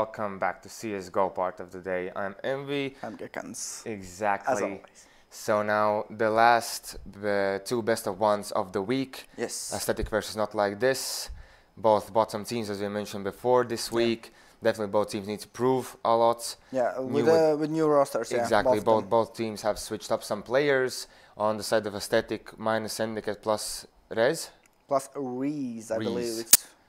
welcome back to CSGO part of the day. I'm Envy. I'm GOEXANIMO. Exactly. As always. So now the two best of ones of the week. Yes. Aesthetic versus NotLikeThis. Both bottom teams, as we mentioned before this week. Definitely both teams need to prove a lot. Yeah, with new rosters. Exactly. Yeah, both teams have switched up some players. On the side of Aesthetic, minus Syndicate plus Rez. Plus Rees, I believe.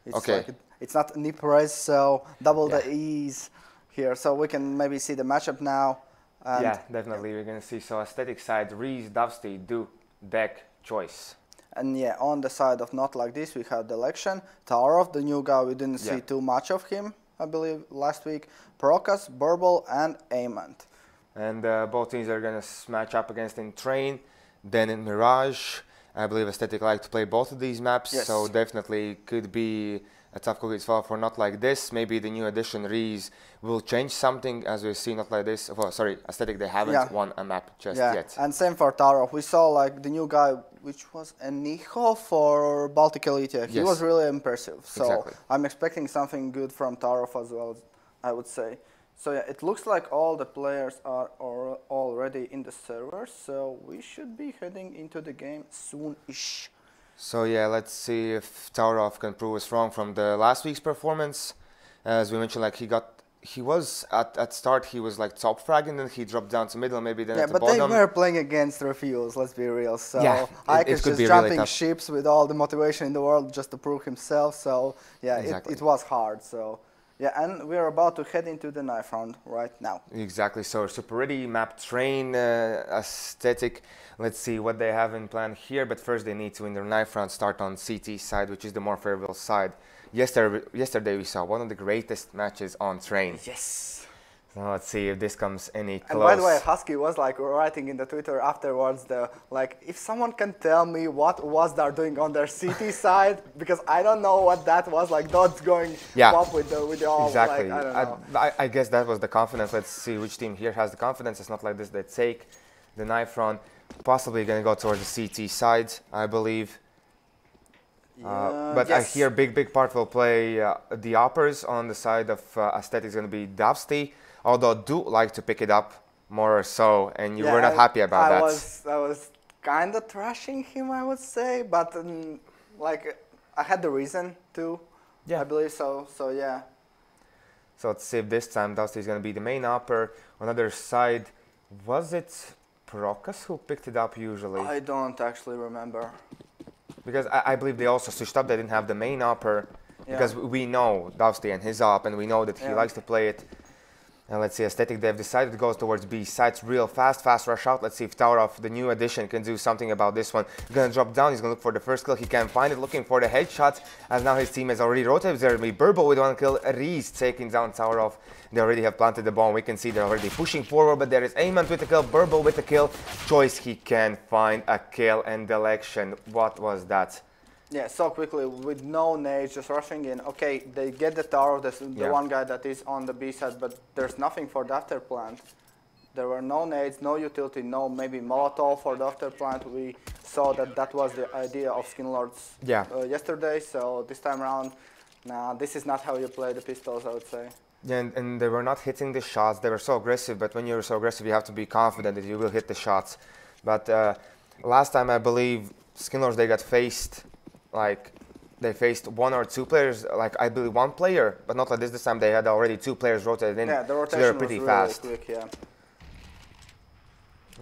It's okay. Like it's not Nip Rez, so double the E's here. So we can maybe see the matchup now. And yeah, definitely. We're going to see. So Aesthetic side, Rees, Dusty, Do, Deck, Choice. And yeah, on the side of NotLikeThis, we had the election. Tarov, the new guy, we didn't see too much of him, I believe, last week. Prokas, Burble, and Ament. And both teams are going to match up against in Train, then in Mirage. I believe Aesthetic like to play both of these maps, so definitely could be a tough cookie as well for NotLikeThis. Maybe the new addition, Rees, will change something as we see NotLikeThis. Oh, sorry, Aesthetic, they haven't won a map just yet. And same for Tarov. We saw like the new guy, which was Eniho for Baltic State. He was really impressive. So I'm expecting something good from Tarov as well, I would say. So yeah, it looks like all the players are already in the server, so we should be heading into the game soon-ish. So yeah, let's see if Tarov can prove us wrong from the last week's performance. As we mentioned, like he was at start, he was like top frag, and then he dropped down to middle, maybe then at the bottom. Yeah, but they were playing against Refuse, let's be real. So Ike is just jumping really ships with all the motivation in the world just to prove himself. So yeah, it was hard. So. Yeah, and we're about to head into the knife round right now. Exactly, so super ready, map Train, Aesthetic. Let's see what they have in plan here, but first they need to win their knife round, start on CT side, which is the more favorable side. Yesterday we saw one of the greatest matches on Train. Yes! So let's see if this comes any close. And by the way, Husky was like writing in the Twitter afterwards, if someone can tell me what was they doing on their CT side, because I don't know what that was, like dots going up with the all. Exactly. Like, I don't know. I guess that was the confidence. Let's see which team here has the confidence. It's NotLikeThis. They take the knife round, possibly going to go towards the CT side, I believe. But I hear big part will play the uppers. On the side of Aesthetic is going to be Dusty. Although do like to pick it up more or so, and you were not happy about that. I was kind of trashing him, I would say, but like I had the reason to. I believe so. So yeah. So let's see if this time Dusty is going to be the main upper. On the other side, was it Prokas who picked it up usually? I don't actually remember. Because I believe they also switched up. They didn't have the main upper because we know Dusty and his up, and we know that he likes to play it. And let's see, Aesthetic, they've decided to go towards B sides real fast rush out. Let's see if Tarov, the new addition, can do something about this one. He's going to drop down, he's going to look for the first kill. He can't find it, looking for the headshot, as now his team has already rotated. There'll be Burble with one kill, Rees taking down Tarov. They already have planted the bomb. We can see they're already pushing forward, but there is Ament with a kill, Burble with a kill. Choice, he can find a kill, and the election. What was that? Yeah, so quickly, with no nades, just rushing in. Okay, they get the tower, the one guy that is on the B side, but there's nothing for the after plant. There were no nades, no utility, no maybe Molotov for the after plant. We saw that was the idea of Skinlords yesterday, so this time around, nah, this is not how you play the pistols, I would say. Yeah, and they were not hitting the shots. They were so aggressive, but when you're so aggressive, you have to be confident that you will hit the shots. But last time, I believe, Skinlords, they got faced. Like, they faced one or two players, like I believe one player, but not like this time. They had already two players rotated in, the rotation so they were pretty fast. Really quick,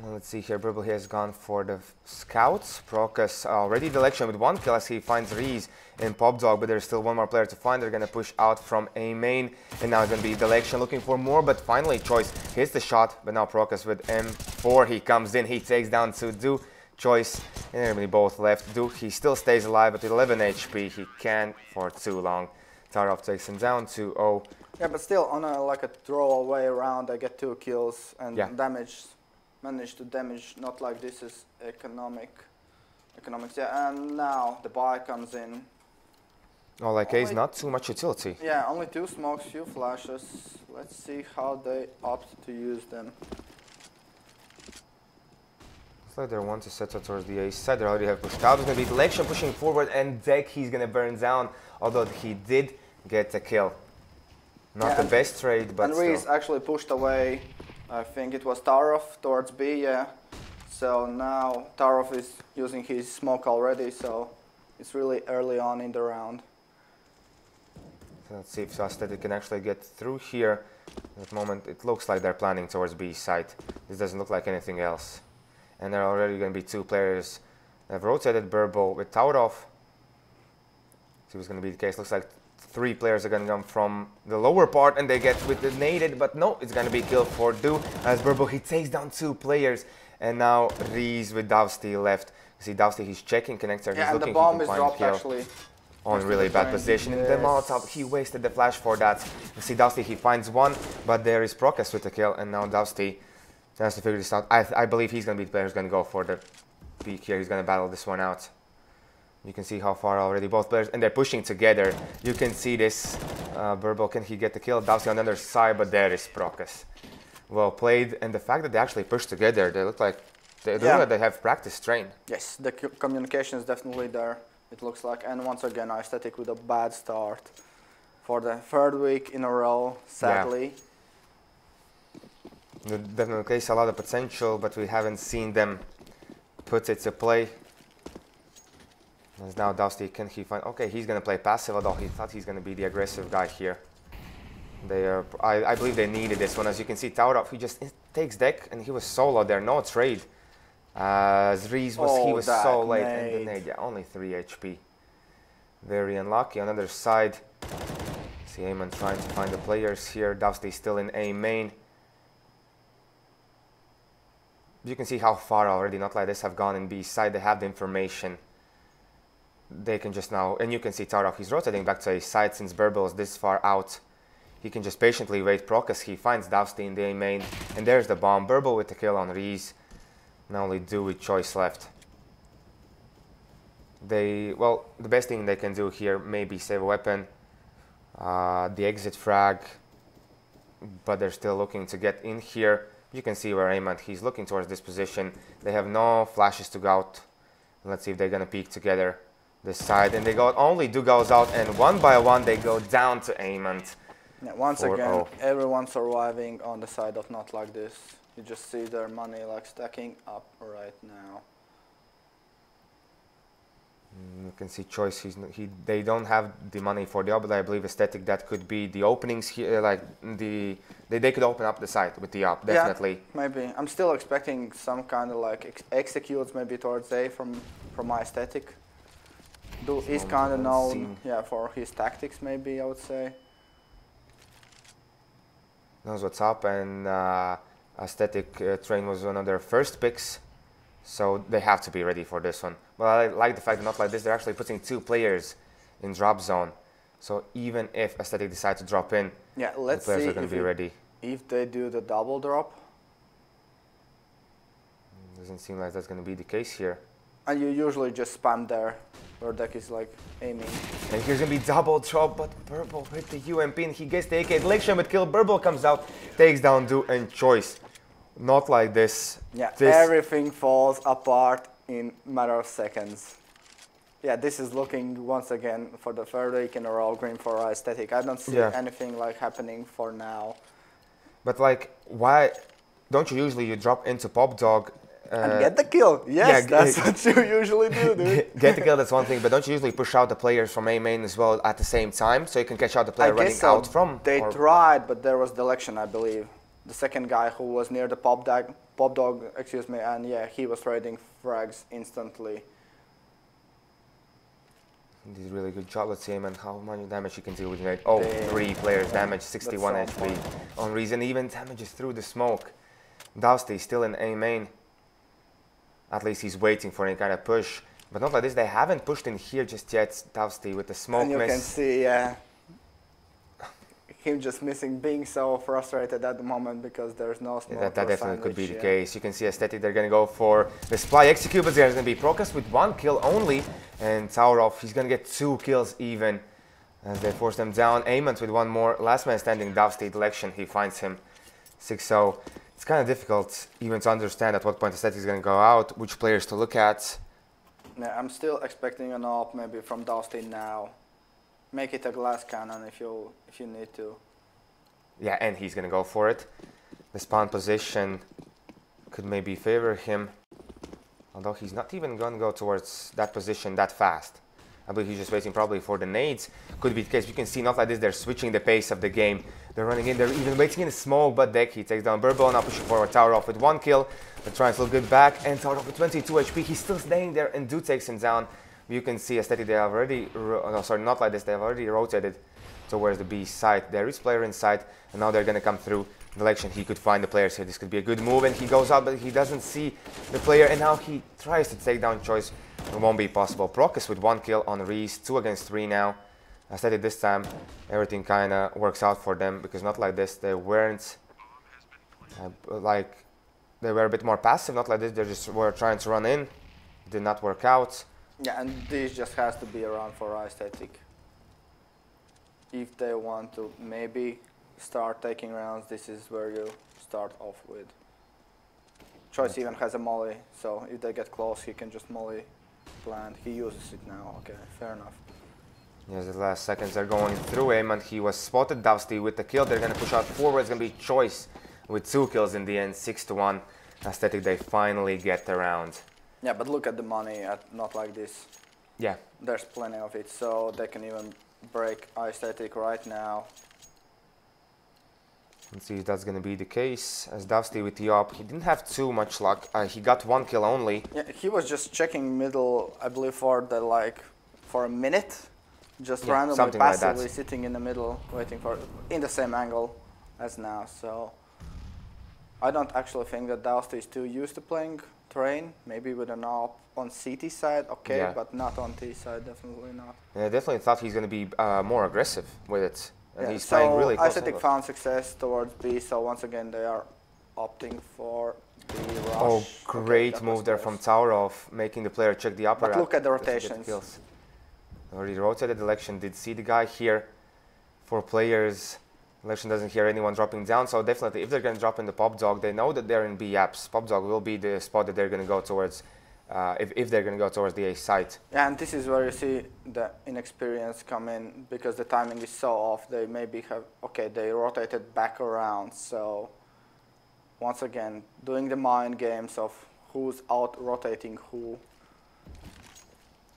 Let's see here, Burble has gone for the scouts. Prokas already the election with one kill as he finds Rees in Pop Dog, but there's still one more player to find. They're going to push out from A main, and now it's going to be the election looking for more, but finally Choice hits the shot, but now Prokas with M4, he comes in, he takes down Do. Choice, and everybody both left. Duke, he still stays alive, but with 11 HP, he can't for too long. Tarov takes him down 2-0. Yeah, but still, on like a throwaway round, I get 2 kills and manage to damage. NotLikeThis is economics. Yeah, and now the buy comes in. Oh, like A's not too much utility. Yeah, only 2 smokes, few flashes. Let's see how they opt to use them. Like they want to set up towards the A side. They already have pushed out. It's going to be the election pushing forward, and Deck, he's going to burn down, although he did get a kill. Not the best trade, but and Reese actually pushed away, I think it was Tarov towards B, yeah. So now Tarov is using his smoke already, so it's really early on in the round. So let's see if Aesthetic can actually get through here. At the moment, it looks like they're planning towards B site. This doesn't look like anything else. And there are already going to be 2 players. They've rotated Burble with Taurov. See what's going to be the case. Looks like 3 players are going to come from the lower part and they get with the naded, but no, it's going to be kill for Du as Burble, he takes down 2 players. And now Reese with Dovsty left. You see Dovsty, he's checking connector. Yeah, he's and looking, the bomb is dropped actually. On really bad position. Yes. In the Molotov, he wasted the flash for that. You see Dovsty, he finds 1, but there is Procas with the kill, and now Dovsty has to figure this out. I believe he's going to be the player who's going to go for the peak here. He's going to battle this one out. You can see how far already both players, and they're pushing together. You can see this. Burble, can he get the kill? Dovsty on the other side, but there is Procas. Well played, and the fact that they actually push together, they look like they have practice trained. Yes, the communication is definitely there. It looks like, and once again, Aesthetic with a bad start for the 3rd week in a row, sadly. Yeah. Definitely case a lot of potential, but we haven't seen them put it to play. As now Dusty, can he find? Okay, he's gonna play passive, although he thought he's gonna be the aggressive guy here. They are. I believe they needed this one. As you can see, Taurov, he just takes deck, and he was solo there, no trade. Reese was so late in the nade, yeah, only 3 HP. Very unlucky. On the other side, see Eamon trying to find the players here. Dusty still in A main. You can see how far already NotLikeThis have gone in B side. They have the information. They can just now, and you can see Tarov, he's rotating back to A side since Burble is this far out. He can just patiently wait Procas. He finds Dusty in the A main, and there's the bomb. Burble with the kill on Reese. Now only Do with choice left. Well, the best thing they can do here maybe save a weapon, the exit frag, but they're still looking to get in here. You can see where Eamon, he's looking towards this position. They have no flashes to go out. Let's see if they're gonna peek together this side, and they go only Do goes out, and 1 by 1 they go down to Eamon. Yeah, once again, everyone surviving on the side of NotLikeThis. You just see their money like stacking up right now. You can see choice. They don't have the money for the up, but I believe Aesthetic that could be the openings here. Like they could open up the site with the up definitely. Yeah, maybe. I'm still expecting some kind of like executes maybe towards A from my Aesthetic. Do is kind of known, yeah, for his tactics maybe I would say. Knows what's up, and Aesthetic train was one of their first picks, so they have to be ready for this one. But I like the fact that NotLikeThis, they're actually putting 2 players in drop zone, so even if Aesthetic decide to drop in, yeah, let's the players see are going to be ready. If they do the double drop. Doesn't seem like that's going to be the case here. And you usually just spam there, where deck is like aiming. And here's going to be double drop, but Burble with the UMP, and he gets the AK Election, but kill. Burble comes out, takes down Do and choice. NotLikeThis. Yeah, everything falls apart in a matter of seconds. Yeah, this is looking once again for the 3rd week in a row green for Aesthetic. I don't see anything like happening for now. But like, why don't you usually drop into Pop Dog and get the kill? Yes, yeah, that's what you usually do, dude. Get the kill, that's one thing, but don't you usually push out the players from A main as well at the same time, so you can catch out the player running out from? They tried, but there was delection, I believe. The second guy who was near the Pop Dog, excuse me, and yeah, he was trading frags instantly. He did a really good job. Let's see him and how much damage he can do with it. Oh, 3 players damage, 61 HP on Reason. Even damages through the smoke. Dusty still in A main. At least he's waiting for any kind of push. But NotLikeThis, they haven't pushed in here just yet. Dusty with the smoke miss. And you can see, yeah, him just missing, being so frustrated at the moment because there's no smoke. Yeah, that definitely could be the case. You can see Aesthetic, they're going to go for the Supply Execute, but there's going to be Procas with 1 kill only. And Taurov, he's going to get 2 kills even as they force them down. Eamon with 1 more. Last man standing, Dusty election, he finds him 6-0. It's kind of difficult even to understand at what point Aesthetic is going to go out, which players to look at. Yeah, I'm still expecting an op maybe from Dusty now. Make it a glass cannon if you need to. Yeah, and he's going to go for it. The spawn position could maybe favor him. Although he's not even going to go towards that position that fast. I believe he's just waiting probably for the nades. Could be the case. You can see NotLikeThis, they're switching the pace of the game. They're running in, they're even waiting in the smoke, but Deck, he takes down BESL, now pushing forward Tower off with 1 kill. They're trying to look good back, and Tower off with 22 HP. He's still staying there, and Do takes him down. You can see Aesthetic, they have already, NotLikeThis, they have already rotated towards the B side. There is player inside, and now they're going to come through. Election, he could find the players here. This could be a good move, and he goes out, but he doesn't see the player, and now he tries to take down Choice. It won't be possible. Procus with 1 kill on Reese, 2 against 3 now. I said it this time, everything kind of works out for them, because NotLikeThis, they weren't they were a bit more passive. NotLikeThis, they just were trying to run in. It did not work out. Yeah, and this just has to be around for Aesthetic. If they want to maybe start taking rounds, this is where you start off with. Choice even has a molly, so if they get close, he can just molly plant. He uses it now. Okay, fair enough. Yes, the last seconds are going through him, and he was spotted. Dusty with the kill. They're going to push out forward. It's going to be Choice with 2 kills in the end, 6-1. Aesthetic, they finally get the round. Yeah, but look at the money at NotLikeThis. Yeah. There's plenty of it, so they can even break Aesthetic right now. Let's see if that's going to be the case. As Dusty with the op, he didn't have too much luck. He got 1 kill only. Yeah, he was just checking middle, I believe, for a minute, just randomly, passively like sitting in the middle, waiting for in the same angle as now. So I don't actually think that Dusty is too used to playing terrain. Maybe with an op on CT side, okay, yeah, but not on T side, definitely not. Yeah, I definitely thought he's going to be more aggressive with it. Yeah, he's playing really close. Aesthetic found success towards B, so once again they are opting for the rush. Oh, great move there from Tower off, making the player check the upper. But look at the rotations. Already rotated. Election did see the guy here. 4 players. Election doesn't hear anyone dropping down, so definitely if they're going to drop in the Pop Dog, they know that they're in B apps. Pop Dog will be the spot that they're going to go towards. If they're going to go towards the A site. Yeah, and this is where you see the inexperience come in, because the timing is so off. They maybe have, okay, they rotated back around. So once again, doing the mind games of who's out rotating who.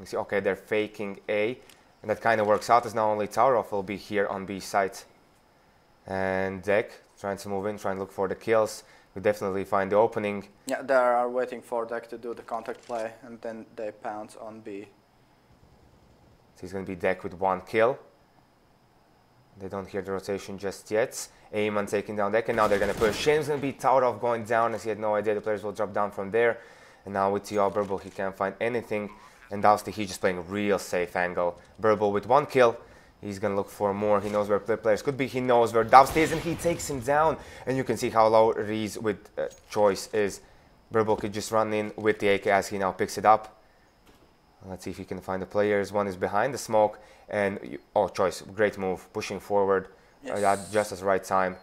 You see, okay, they're faking A, and that kind of works out, as now only Tower off will be here on B site. And Deck trying to move in, trying to look for the kills. We definitely find the opening. Yeah, they are waiting for Deck to do the contact play, and then they pounce on B. So he's going to be Deck with 1 kill. They don't hear the rotation just yet. Ayman taking down Deck, and now they're going to push. Shane's going to be Tower off going down, as he had no idea the players will drop down from there. And now with T.O. BESL, he can't find anything. And Dusty, he's just playing a real safe angle. BESL with 1 kill. He's going to look for more. He knows where players could be. He knows where Dusty is, and he takes him down. And you can see how low Reese with Choice is. BESL could just run in with the AK as he now picks it up. Let's see if he can find the players. One is behind the smoke. And, oh, Choice, great move. Pushing forward at just the right time.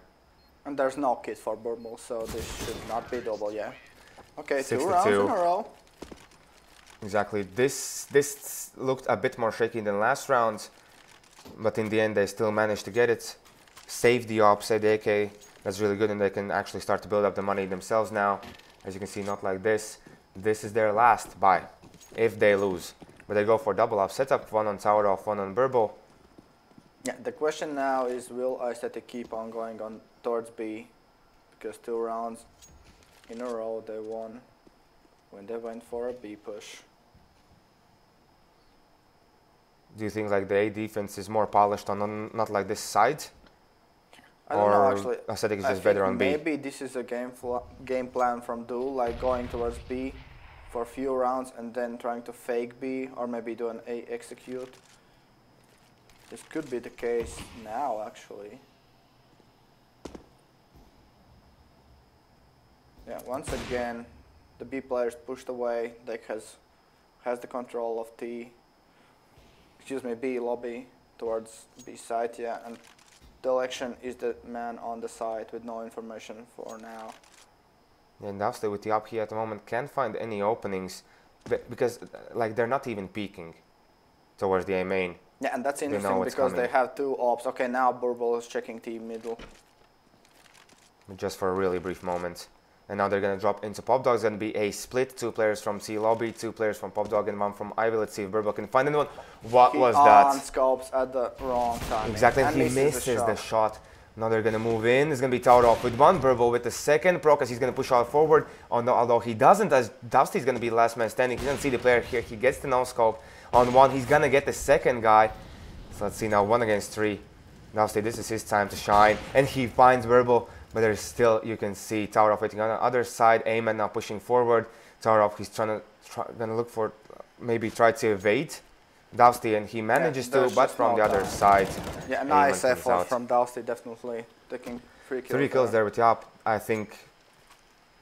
And there's no kit for BESL, so this should not be double, yeah. Okay, 2 rounds in a row. Exactly. This looked a bit more shaky than last round. But in the end, they still managed to get it. Save the op, save the AK. That's really good, and they can actually start to build up the money themselves now. As you can see, NotLikeThis. This is their last buy, if they lose. But they go for double up setup, 1 on Tower off, 1 on BESL. Yeah, the question now is, will Aesthetic keep on going on towards B? Because 2 rounds in a row they won when they went for a B push. Do you think like the A defense is more polished on NotLikeThis side? I don't know, actually. Aesthetic is just better on B? Maybe this is a game plan from Duel, like going towards B for a few rounds and then trying to fake B, or maybe do an A execute. This could be the case now, actually. Yeah, once again, the B players pushed away. Deck has the control of B lobby towards B site, yeah, and the Election is the man on the site with no information for now. And Dusty with the up here at the moment can't find any openings, because like they're not even peeking towards the A main. Yeah, and that's interesting because they have 2 ops. Okay, now BESL is checking T middle. just for a really brief moment. And now they're going to drop into Popdog. It's going to be a split. 2 players from C Lobby, 2 players from Popdog, and 1 from Ivy. Let's see if BESL can find anyone. What was that? He scopes at the wrong time. Exactly, and he misses the shot. Now they're going to move in. It's going to be towered off with 1. BESL with the second. Procas, he's going to push out forward. Although he doesn't, as Dusty is going to be the last man standing. He doesn't see the player here. He gets the no-scope on 1. He's going to get the second guy. So let's see now, 1 against 3. Dusty, this is his time to shine. And he finds BESL. But there's still, you can see Towerov waiting on the other side. Ayman now pushing forward. Towerov, he's gonna look for, maybe try to evade Dusty, and he manages to, but from the other side. Yeah, nice effort from Dusty, definitely taking 3 kills. 3 kills there with the up. I think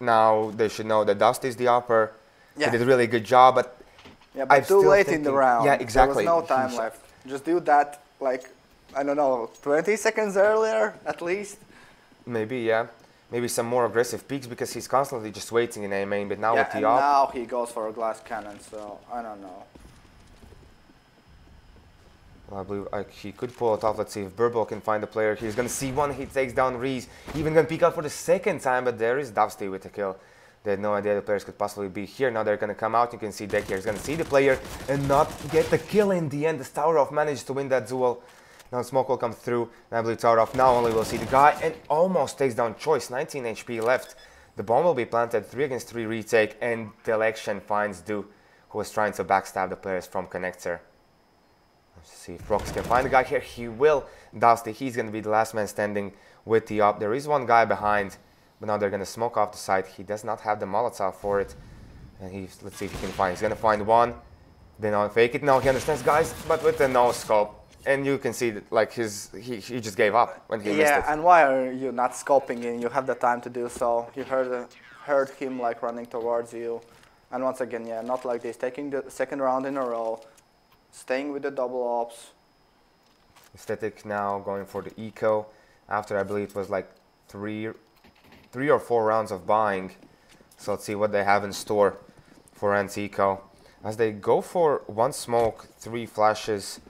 now they should know that Dusty is the upper. Yeah. He did a really good job, but but too late in the round. Yeah, exactly. There was no time left. Just do that, like, I don't know, 20 seconds earlier at least. Maybe, yeah. Maybe some more aggressive peaks, because he's constantly just waiting in A main, but now with the up. Now he goes for a glass cannon, so I don't know. Well, I believe he could pull it off. Let's see if BESL can find the player. He's going to see 1, he takes down Reese. Even going to peek out for the second time, but there is Dusty with the kill. They had no idea the players could possibly be here. Now they're going to come out. You can see Deck here is going to see the player and not get the kill in the end. The Towerov managed to win that duel. Now smoke will come through, and I believe Towerov now only will see the guy and almost takes down Choice. 19 HP left. The bomb will be planted, 3 against 3 retake, and the election finds Du, who was trying to backstab the players from Connector. Let's see if Prox can find the guy here. He will. Dusty, he's going to be the last man standing with the up. There is 1 guy behind, but now they're going to smoke off the side. He does not have the Molotov for it. And let's see if he can find. He's going to find 1. Then I'll fake it. Now he understands, guys, but with the no scope. And you can see that, like, he just gave up when he missed it. Yeah, and why are you not scoping in? You have the time to do so. You heard him, like, running towards you. And once again, yeah, not like this. Taking the second round in a row. Staying with the double ops. Aesthetic now going for the eco. After, I believe, it was like 3 or 4 rounds of buying. So let's see what they have in store for anti-eco. As they go for 1 smoke, 3 flashes.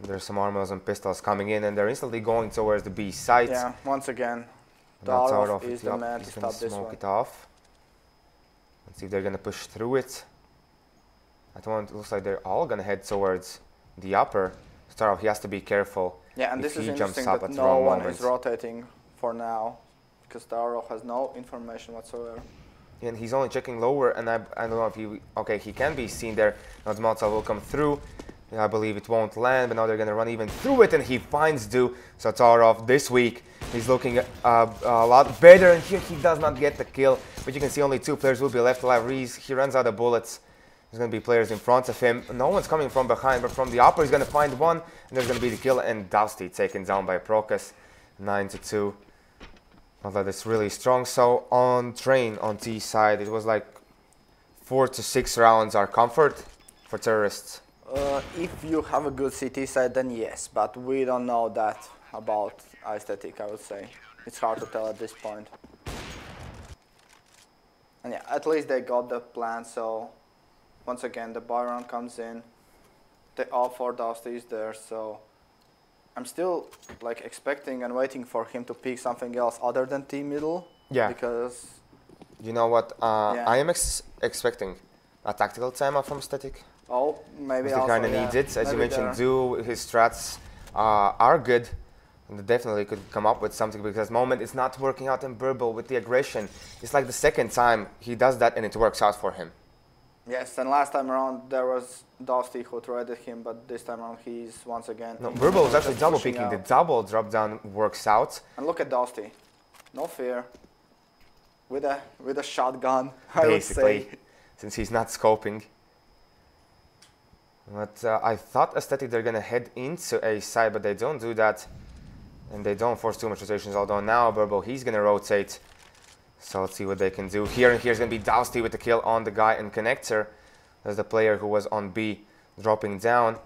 There's some armors and pistols coming in, and they're instantly going towards the B site. Yeah, once again, Towerov is the man to stop this one. Smoke it off. Let's see if they're going to push through it. At the moment, it looks like they're all going to head towards the upper. Towerov, he has to be careful. Yeah, and this is interesting that no one is rotating for now, because Towerov has no information whatsoever. And he's only checking lower, and I don't know if he... Okay, he can be seen there. Now the Molotov will come through. I believe it won't land, but now they're going to run even through it, and he finds Du. So Towerov this week, he's looking a lot better, and here he does not get the kill. But you can see only 2 players will be left alive. Reese, he runs out of bullets. There's going to be players in front of him. No one's coming from behind, but from the upper, he's going to find 1, and there's going to be the kill, and Dusty taken down by Procas, 9-2. Although that's really strong. So on Train, on T side, it was like 4 to 6 rounds are comfort for terrorists. If you have a good CT side, then yes, but we don't know that about aesthetic, I would say. It's hard to tell at this point. And yeah, at least they got the plan, so once again, the buy round comes in. The all-4 Dusty is there, so I'm still like expecting and waiting for him to pick something else other than T middle. Yeah. Because... You know what, I am expecting a tactical timeout from Static. Oh, maybe also, kind of needs it. As you mentioned, Du, his strats are good. And they definitely could come up with something, because at the moment it's not working out in BESL with the aggression. It's like the second time he does that and it works out for him. Yes, and last time around there was Dusty who traded him, but this time around he's once again... No, BESL was actually double picking. The double drop down works out. And look at Dusty. No fear. With a shotgun, I would say. Since he's not scoping. But I thought Aesthetic they're going to head into A side, but they don't do that. And they don't force too much rotations, although now BESL, he's going to rotate. So let's see what they can do here. And here's going to be Dusty with the kill on the guy in Connector. There's the player who was on B dropping down.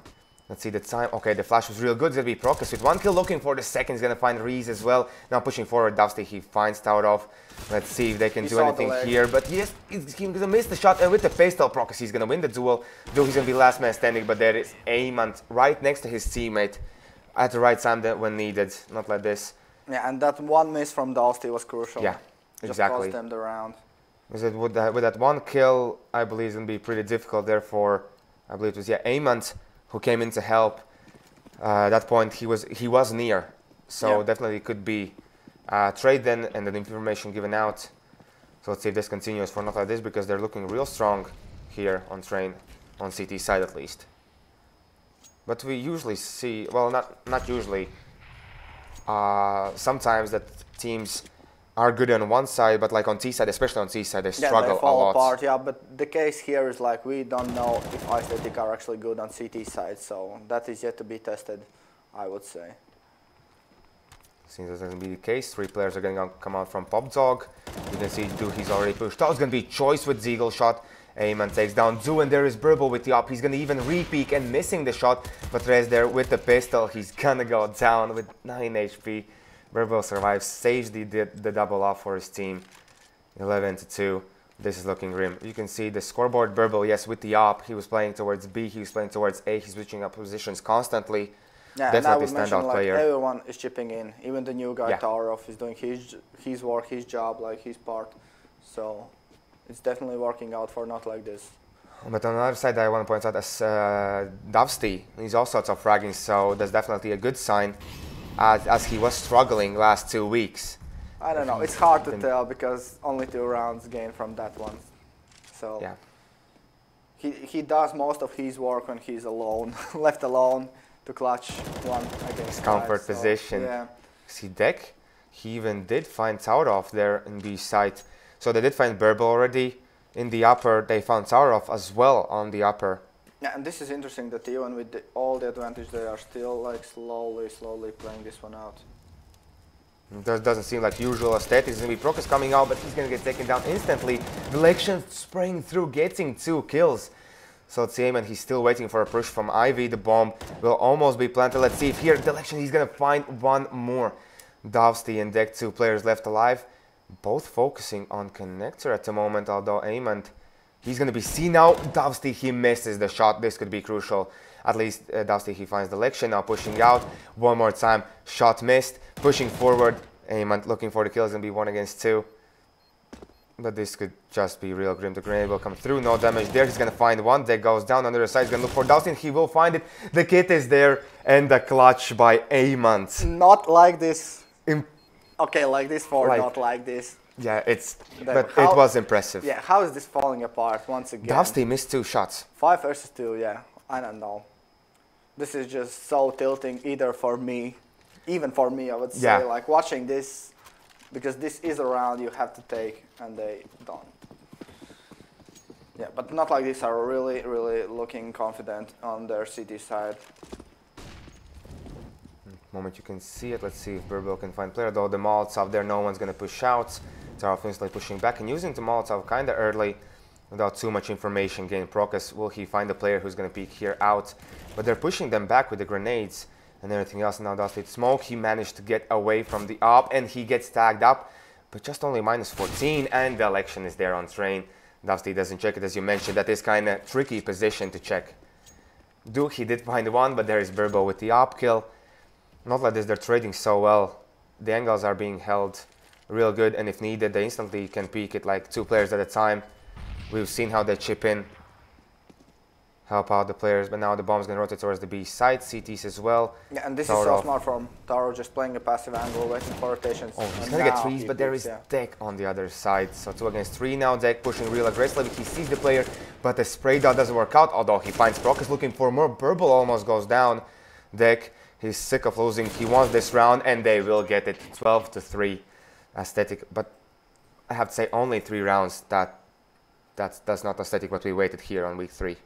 Let's see the time. Okay, the flash was real good. It's going to be Procas with 1 kill, looking for the second. He's going to find Reese as well. Now pushing forward, Dusty, he finds Towerov. Let's see if they can do anything here. But he's going to miss the shot. And with the pistol, Procas, he's going to win the duel. Though he's going to be last man standing, but there is Ayman right next to his teammate at the right time when needed. Not like this. Yeah, and that one miss from Dusty was crucial. Yeah, just exactly. cost them the round. With that one kill, I believe it's going to be pretty difficult. Therefore, I believe it was Amont who came in to help. At that point, he was near, so definitely could be trade then, and then information given out. So let's see if this continues for NotLikeThis, because they're looking real strong here on train, on CT side at least. But we usually see, well, not usually. Sometimes that teams are good on one side, but like on T side, especially on T side, they struggle they fall a lot. apart. Yeah, but the case here is like we don't know if iStatic are actually good on CT side, so that is yet to be tested, I would say. Seems that's going to be the case. 3 players are going to come out from PopDog. You can see Du, he's already pushed out. It's going to be Choice with Zeagle shot. Amon takes down Du, and there is Burble with the op. He's going to even re-peek and missing the shot. But Rez there with the pistol. He's going to go down with 9 HP. Burble survives, saves the double off for his team. 11-2. This is looking grim. You can see the scoreboard. Burble, yes, with the op. He was playing towards B. He was playing towards A. He's switching up positions constantly. Yeah, Definitely and I would mention, like, player. everyone is chipping in. Even the new guy, Tarov, is doing his work, his job, like his part. So it's definitely working out for NotLikeThis. But on the other side, I want to point out as Dovsty, he's also top fragging, so that's definitely a good sign, as he was struggling last 2 weeks. I don't know, it's hard to tell because only 2 rounds gained from that one. So yeah, he does most of his work when he's alone, left alone to clutch one against comfort position. Yeah. See Deck, he even did find Taurov there in B side. So they did find Burble already in the upper. They found Taurov as well on the upper. Yeah, and this is interesting that even with all the advantage, they are still like slowly playing this one out. It doesn't seem like usual. Aesthetic is going to be Procus coming out, but he's going to get taken down instantly. The Lection spraying through, getting 2 kills. So let's see, and he's still waiting for a push from Ivy. The bomb will almost be planted. Let's see if here, the Lection, he's going to find one more. Dovsty and Deck, 2 players left alive. Both focusing on connector at the moment, although Amont, he's going to be seen now. Dovsty, he misses the shot. This could be crucial. At least Dovsty, he finds the Lection, now pushing out. One more time, shot missed. Pushing forward, Amont looking for the kill. It's going to be 1 against 2. But this could just be real grim. The grenade will come through, no damage there. He's going to find one. Deck goes down on the other side. He's going to look for Dovsty. He will find it. The kit is there, and the clutch by Amont. Not like this. Okay, like this for like, NotLikeThis. Yeah, but it was impressive. Yeah, how is this falling apart once again? Dovsty missed 2 shots. 5 versus 2, yeah. I don't know. This is just so tilting either for me, even for me, I would say, like watching this, because this is a round you have to take, and they don't. Yeah, but NotLikeThis are really, really looking confident on their CT side. Moment you can see it. Let's see if Burble can find player. Though the Molotov there, no one's going to push out. Tarov instantly pushing back and using the Molotov kind of early without too much information gained. Procus, will he find the player who's going to peek here out? But they're pushing them back with the grenades and everything else. Now Dusty Smoke, he managed to get away from the op and he gets tagged up, but just only -14, and the Election is there on train. Dusty doesn't check it, as you mentioned. That is kind of tricky position to check. Duke, he did find one, but there is Burble with the op kill. NotLikeThis, they're trading so well. The angles are being held real good, and if needed, they instantly can peek it like 2 players at a time. We've seen how they chip in, help out the players, but now the bomb's going to rotate towards the B side, CTs as well. Yeah, and this is so smart from Taro, just playing a passive angle, waiting for rotations. Oh, he's going to get 3s, but there is Deck on the other side. So 2 against 3 now. Deck pushing real aggressively. He sees the player, but the spray dot doesn't work out, although he finds Procus looking for more. Burble almost goes down. Deck, he's sick of losing. He wants this round, and they will get it. 12-3. Aesthetic, but I have to say only 3 rounds. That's not aesthetic what we waited here on week 3.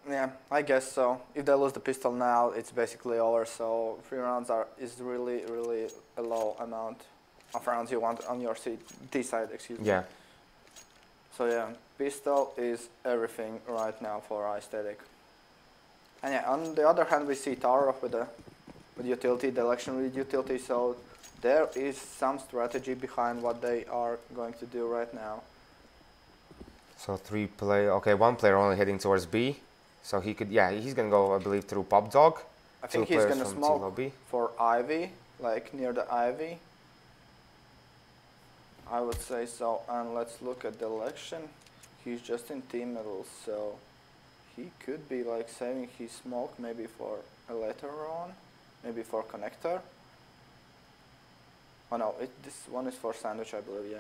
Yeah, I guess so. If they lose the pistol now, it's basically over. So 3 rounds is really, really a low amount of rounds you want on your T side, excuse me. Yeah. So yeah, pistol is everything right now for iStatic. And yeah, on the other hand, we see Tarov with utility, the Election with utility. So there is some strategy behind what they are going to do right now. So 3 player, okay, 1 player only heading towards B. So he could, yeah, he's going to go, I believe, through PopDog. I think he's going to smoke for Ivy, like near the Ivy. I would say so. And let's look at the election. He's just in team middle, so he could be like saving his smoke maybe for a later on, maybe for connector. Oh no, this one is for sandwich, I believe, yeah.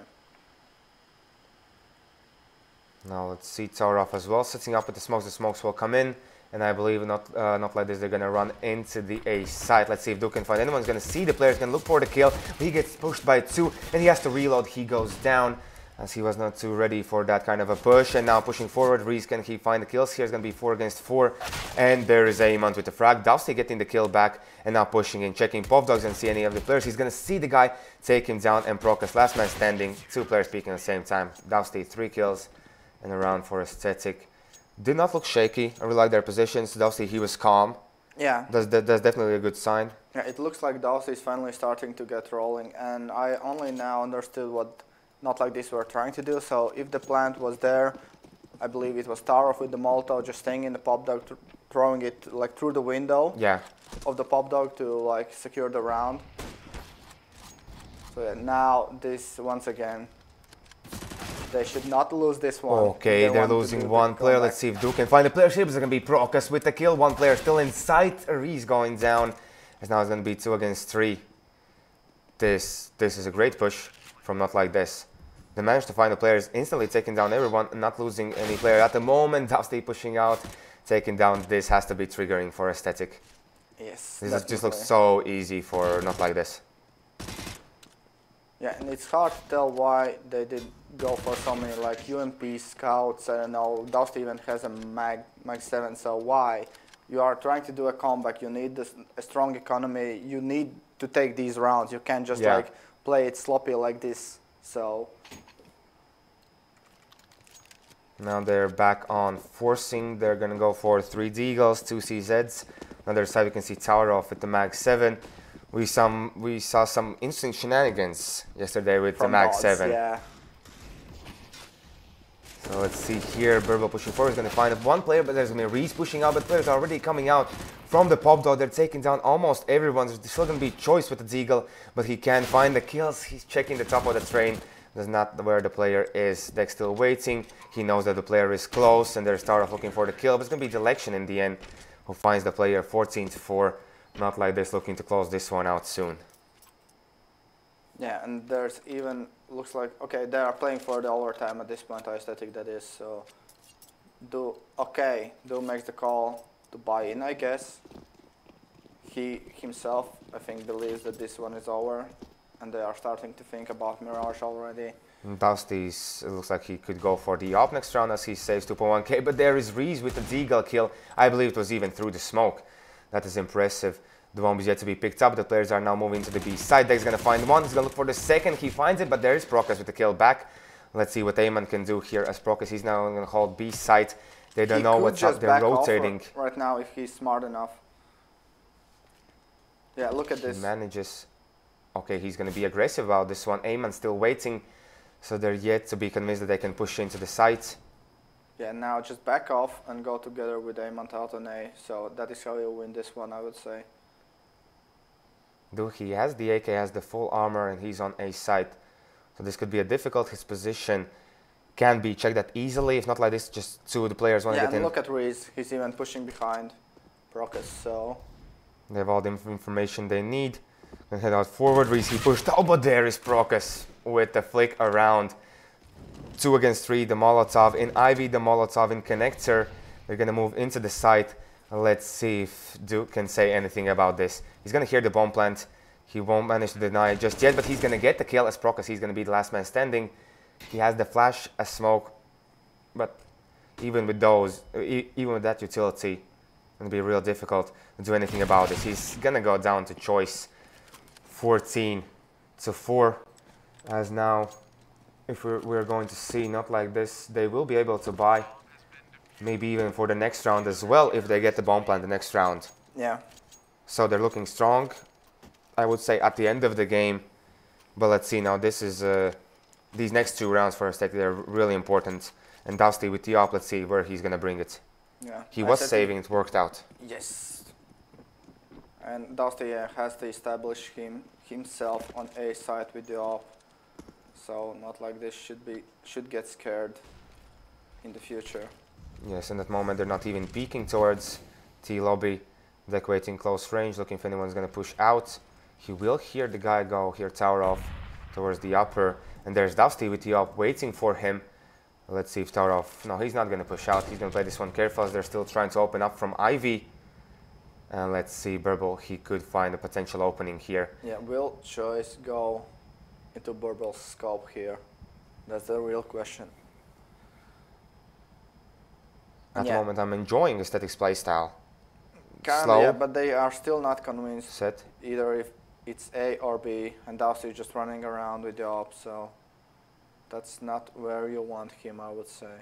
Now let's see Tower off as well, setting up with the smokes will come in, and I believe not like this, they're gonna run into the A site. Let's see if Duke can find anyone's gonna see the player's gonna look for the kill, but he gets pushed by 2 and he has to reload. He goes down as he was not too ready for that kind of a push, and now pushing forward. Reese, can he find the kills? Here it's gonna be 4 against 4, and there is Amont with the frag. Dusty getting the kill back and now pushing in, checking Pop Dogs and see any of the players. He's gonna see the guy, take him down, and Procus last man standing. 2 players peeking at the same time. Dusty 3 kills and around for Aesthetic. Did not look shaky. I really like their positions. Dusty, he was calm. Yeah. That's definitely a good sign. Yeah, it looks like Dusty is finally starting to get rolling, and I only now understood what NotLikeThis were trying to do. So if the plant was there, I believe it was Tarov with the Molotov, just staying in the Pop Dog, throwing it like through the window of the Pop Dog to like secure the round. So yeah, now this once again, they should not lose this one. Okay, they're losing 1 player. Let's see if Duke can find the player. Ships are going to be Procus with the kill. 1 player still in sight. Reese going down. As now it's going to be 2 against 3. This is a great push from NotLikeThis. They managed to find the players, instantly taking down everyone, not losing any player at the moment. Dusty pushing out, taking down. This has to be triggering for Aesthetic. Yes. This just looks so easy for NotLikeThis. Yeah, and it's hard to tell why they did go for so many like UMP scouts. I don't know. Dusty even has a mag 7. So why? You are trying to do a comeback. You need a strong economy. You need to take these rounds. You can't just like play it sloppy like this. So now they're back on forcing. They're gonna go for 3 Deagles, 2 CZs. On the other side, we can see Tower off with the mag 7. We saw some interesting shenanigans yesterday with the mag 7. Yeah. So let's see here. Burble pushing forward. Is going to find 1 player, but there's going to be Reese pushing out. But players are already coming out from the Pop Dog. They're taking down almost everyone. There's still going to be Choice with the Deagle, but he can't find the kills. He's checking the top of the train. That's not where the player is. Deck's still waiting. He knows that the player is close, and they're start off looking for the kill. But it's going to be Delection in the end who finds the player. 14-4. NotLikeThis looking to close this one out soon. Yeah, and there's even, looks like, okay, they are playing for the overtime at this point, Aesthetic that is, so Do makes the call to buy in, I guess. He himself, I think, believes that this one is over, and they are starting to think about Mirage already. Dusty, it looks like he could go for the op next round as he saves 2.1k, but there is Reese with the Deagle kill. I believe it was even through the smoke. That is impressive. The bomb is yet to be picked up. The players are now moving to the B side. Deck's going to find 1. He's going to look for the 2nd. He finds it, but there is Procus with the kill back. Let's see what Amon can do here as Procus. He's now going to hold B side. They don't know what's up. They're rotating. Right now, if he's smart enough. Yeah, look at this. He manages. Okay, he's going to be aggressive about this one. Amon's still waiting. So they're yet to be convinced that they can push into the site. Yeah, now just back off and go together with Amon out on A. So that is how you'll win this one, I would say. He has the AK, has the full armor, and he's on A site. So this could be a difficult. His position can be checked that easily. If not like this, just 2 of the players want to get in. Yeah, and look at Reese. He's even pushing behind Procus, so... They have all the information they need. And head out forward. Reese, he pushed out, but there is Procus with the flick around. 2 against 3, the Molotov in Ivy, the Molotov in Connector. They're going to move into the site. Let's see if Duke can say anything about this. He's going to hear the bomb plant. He won't manage to deny it just yet, but he's going to get the kill as Procus. He's going to be the last man standing. He has the flash, a smoke, but even with those, even with that utility, it's going to be real difficult to do anything about it. He's going to go down to Choice. 14-4. As now, if we're going to see NotLikeThis, they will be able to buy. Maybe even for the next round as well, if they get the bomb plant the next round. Yeah. So they're looking strong, I would say, at the end of the game. But let's see now. This is these next 2 rounds for Aesthetic, they're really important. And Dusty with the op, let's see where he's gonna bring it. Yeah. He was saving, it worked out. Yes. And Dusty has to establish himself on A side with the op. so not like this should get scared in the future. Yes, in that moment they're not even peeking towards T lobby. Deck waiting close range, looking if anyone's going to push out. He will hear the guy go here tower off towards the upper, and there's Dusty with the up waiting for him. Let's see if tower off. No, he's not going to push out. He's going to play this one careful as they're still trying to open up from Ivy. And let's see, Burble, he could find a potential opening here. Yeah, will Choice go into Burble's scope here? That's the real question. At the moment, I'm enjoying Aesthetics playstyle. Slow. Yeah, but they are still not convinced. Set. Either if it's A or B, and Dusty is just running around with the op, so that's not where you want him, I would say.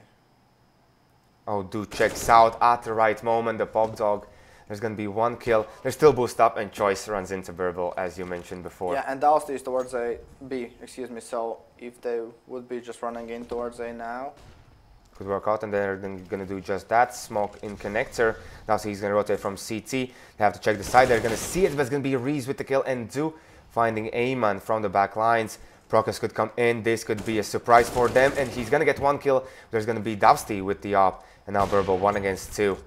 Oh, dude checks out at the right moment, the Pop Dog. There's going to be one kill. There's still boost up, and Choice runs into Burble, as you mentioned before. Yeah, and Dusty is towards A, B, excuse me, so if they would be just running in towards A now, could work out, and they're going to do just that. Smoke in connector. Now he's going to rotate from CT. They have to check the side. They're going to see it, but it's going to be Reese with the kill, and Do finding Ayman from the back lines. Procus could come in. This could be a surprise for them, and he's going to get one kill. There's going to be Dusty with the op, and now Burble 1 against 2.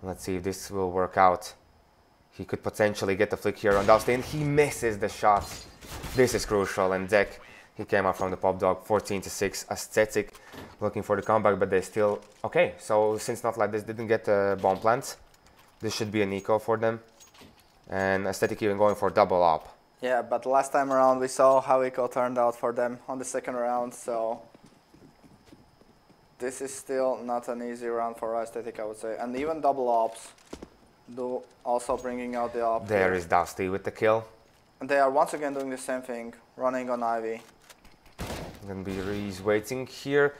Let's see if this will work out. He could potentially get the flick here on Dusty, and he misses the shot. This is crucial, and Deck, he came out from the Pop Dog 14-6. Aesthetic looking for the comeback, but they still... Okay, so since NotLikeThis didn't get the bomb plant, this should be an eco for them. And Aesthetic even going for double up. Yeah, but last time around we saw how eco turned out for them on the second round, so... This is still not an easy round for Aesthetic, I would say. And even double ops do also bringing out the op. There is Dusty with the kill. And they are once again doing the same thing, running on Ivy. Going to be Reese waiting here.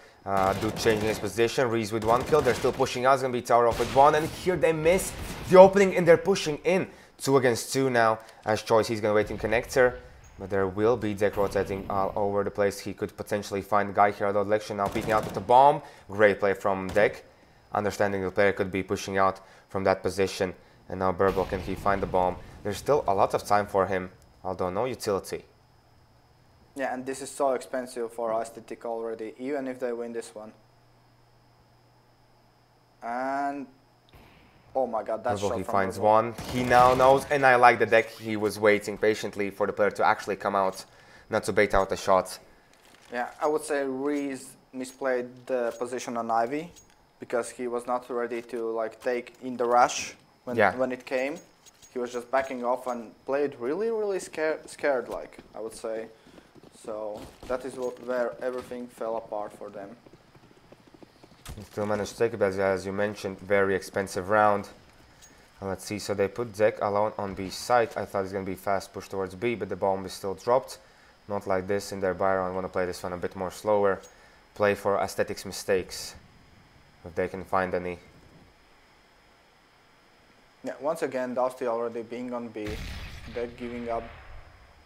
Dude changing his position. Reese with one kill. They're still pushing out. It's going to be tower off with one. And here they miss the opening and they're pushing in. 2 against 2 now. As Choice, he's going to wait in connector. But there will be Deck rotating all over the place. He could potentially find the guy here at the election. Now peeking out with the bomb. Great play from Deck. Understanding the player could be pushing out from that position. And now Burble, can he find the bomb? There's still a lot of time for him. Although no utility. Yeah, and this is so expensive for Aesthetic already, even if they win this one. And oh my god, that's shot he from finds Burble. One. He now knows, and I like the Deck. He was waiting patiently for the player to actually come out, not to bait out the shot. Yeah, I would say Reese misplayed the position on Ivy because he was not ready to like take in the rush when it came. He was just backing off and played really scared, like I would say. So that is where everything fell apart for them. He still managed to take it, but as you mentioned, very expensive round. And let's see, so they put Deck alone on B side. I thought it's going to be fast push towards B, but the bomb is still dropped. NotLikeThis in their Byron. I want to play this one a bit more slower. Play for Aesthetics mistakes, if they can find any. Yeah, once again, Dusty already being on B. Deck giving up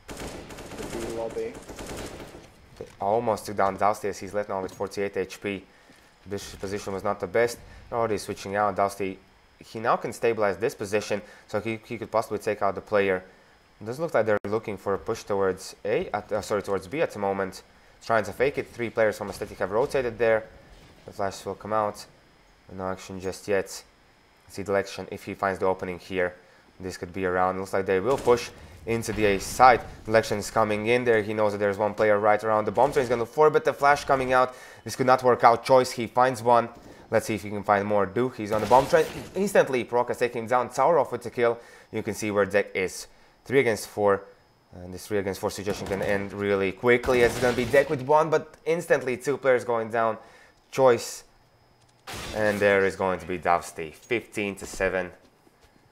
the B lobby. They almost took down Dusty as he's left now with 48 HP. This position was not the best. Already switching out. Dusty, he now can stabilize this position, so he could possibly take out the player. It doesn't look like they're looking for a push towards towards B at the moment. Trying to fake it. 3 players from Aesthetic have rotated there. The flash will come out. No action just yet. See the election if he finds the opening here. This could be around. Looks like they will push into the A side. Election is coming in there. He knows that there's one player right around the bomb train. He's going to forbid the flash coming out. This could not work out. Choice, he finds one. Let's see if he can find more. Do. He's on the bomb train. Instantly, Procus taking him down. Tower off with the kill. You can see where Deck is. 3 against 4. And this 3 against 4 situation can end really quickly. It's going to be Deck with 1, but instantly 2 players going down. Choice. And there is going to be Dusty. 15-7.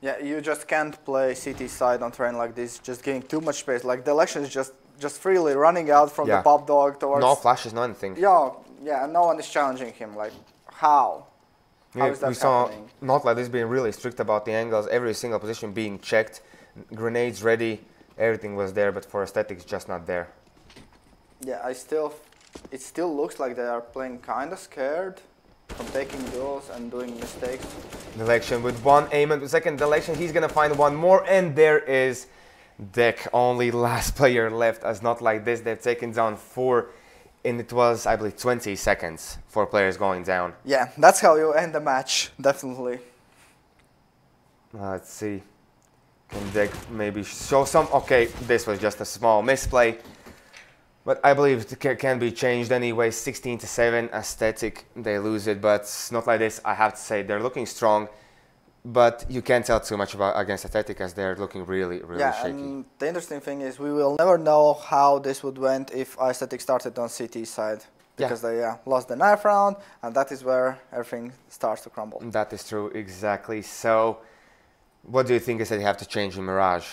Yeah, you just can't play CT side on terrain like this, just giving too much space. Like the election is just freely running out from the Pop Dog towards... No flashes, no anything. Yeah, no one is challenging him. Like, how? How is that we saw happening? NotLikeThis being really strict about the angles, every single position being checked, grenades ready, everything was there, but for Aesthetics, just not there. Yeah, it still looks like they are playing kind of scared from taking duels and doing mistakes. Election with 1 aim and second election, he's gonna find one more, and there is Deck, only last player left as NotLikeThis. They've taken down 4 and it was, I believe, 20 seconds for players going down. Yeah, that's how you end the match, definitely. Let's see. Can they maybe show some? Okay, this was just a small misplay. But I believe it can be changed anyway. 16-7, aesthetic, they lose it. But not like this, I have to say, they're looking strong. But you can't tell too much about against aesthetic as they're looking really shaky. And the interesting thing is we will never know how this would went if aesthetic started on CT side. Because they lost the knife round, and that is where everything starts to crumble. That is true, exactly. So, what do you think is that you have to change in Mirage?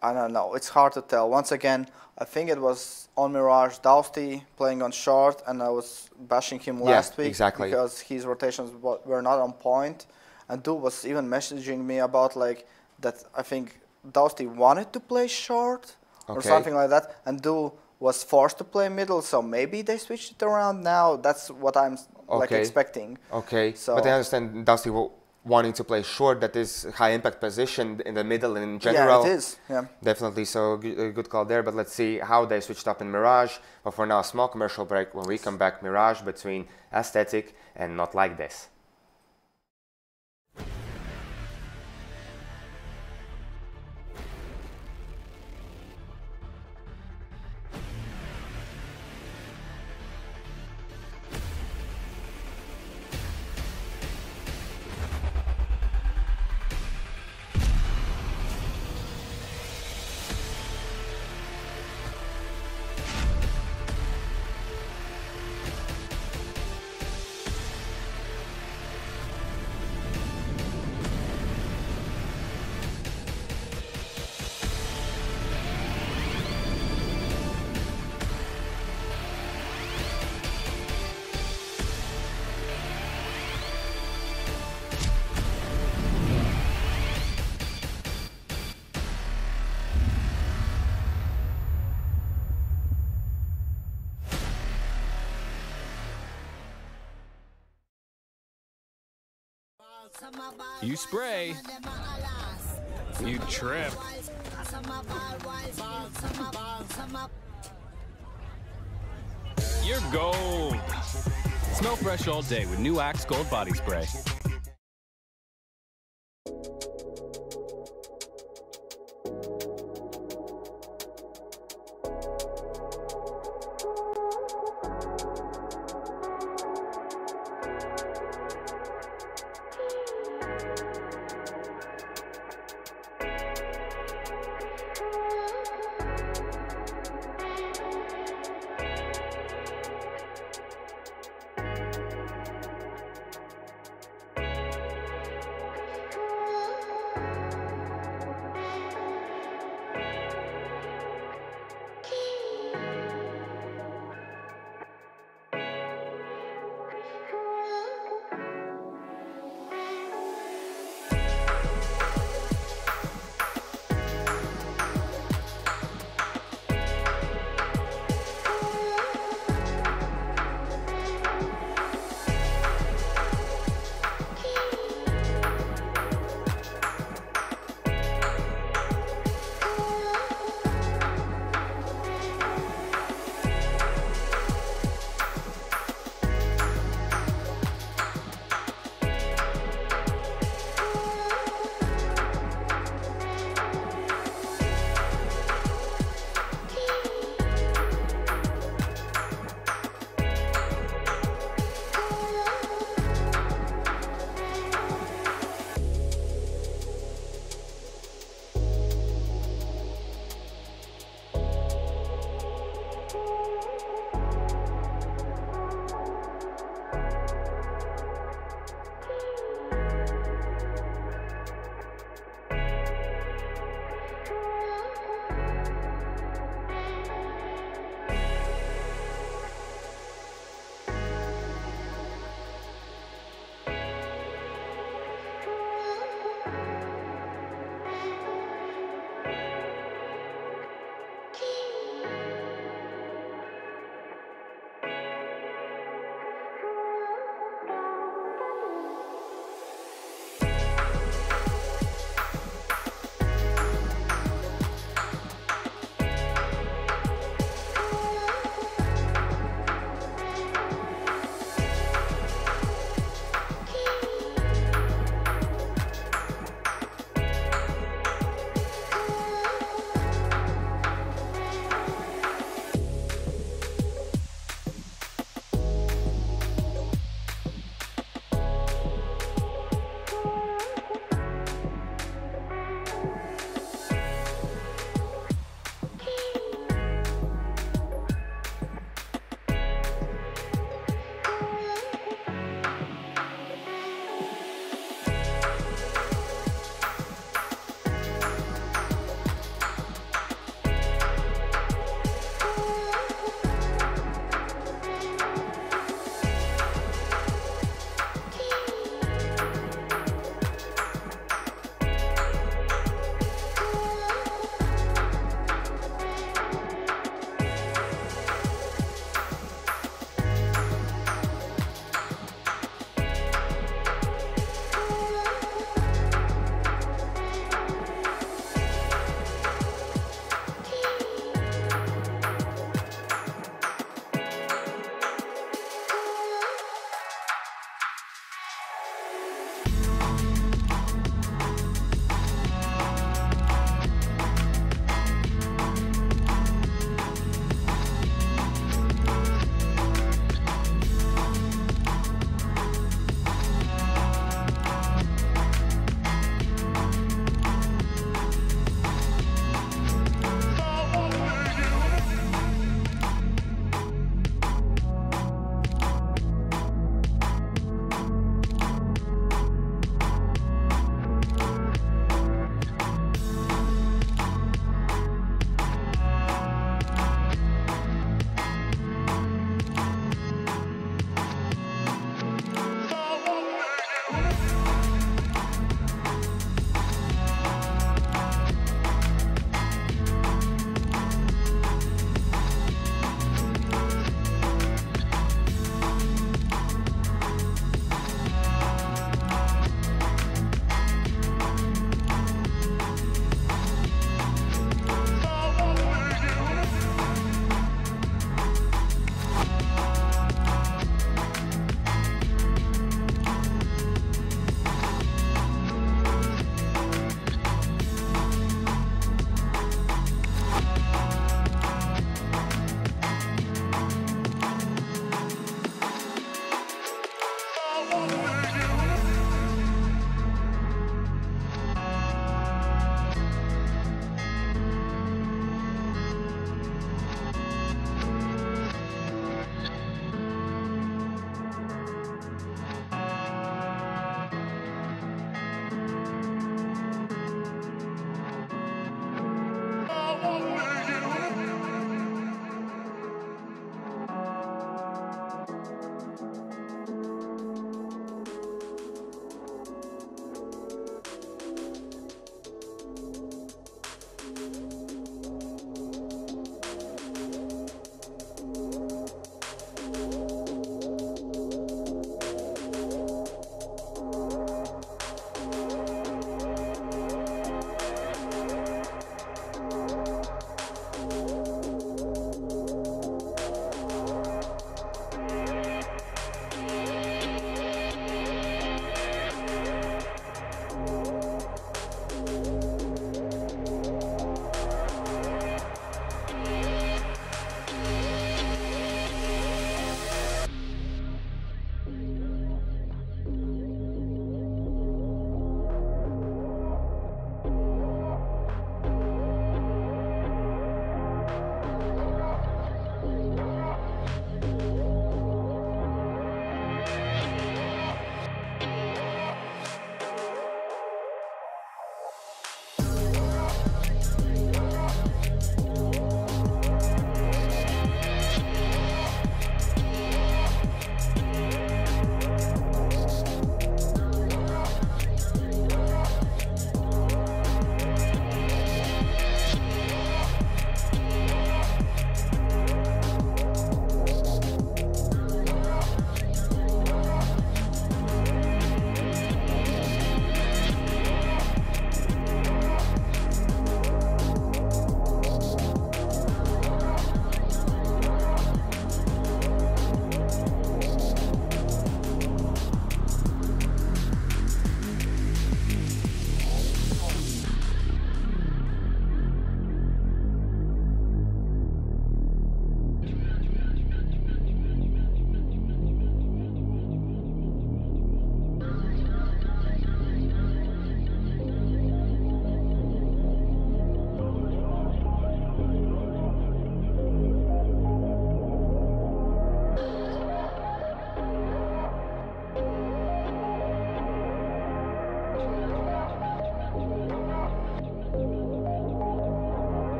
I don't know. It's hard to tell. Once again, I think it was on Mirage, Dousty playing on short, and I was bashing him last week because his rotations were not on point. And Du was even messaging me about like that. I think Dousty wanted to play short or something like that, and Du was forced to play middle. So maybe they switched it around now. That's what I'm like expecting. Okay. So, but I understand Dousty wanting to play short. That is high impact position in the middle in general. Yeah, it is. Yeah, definitely. So good call there. But let's see how they switched up in Mirage. But for now, a small commercial break. When we come back, Mirage between Aesthetic and NotLikeThis. You spray, you trip. You're gold. Smell fresh all day with new Axe Gold Body Spray.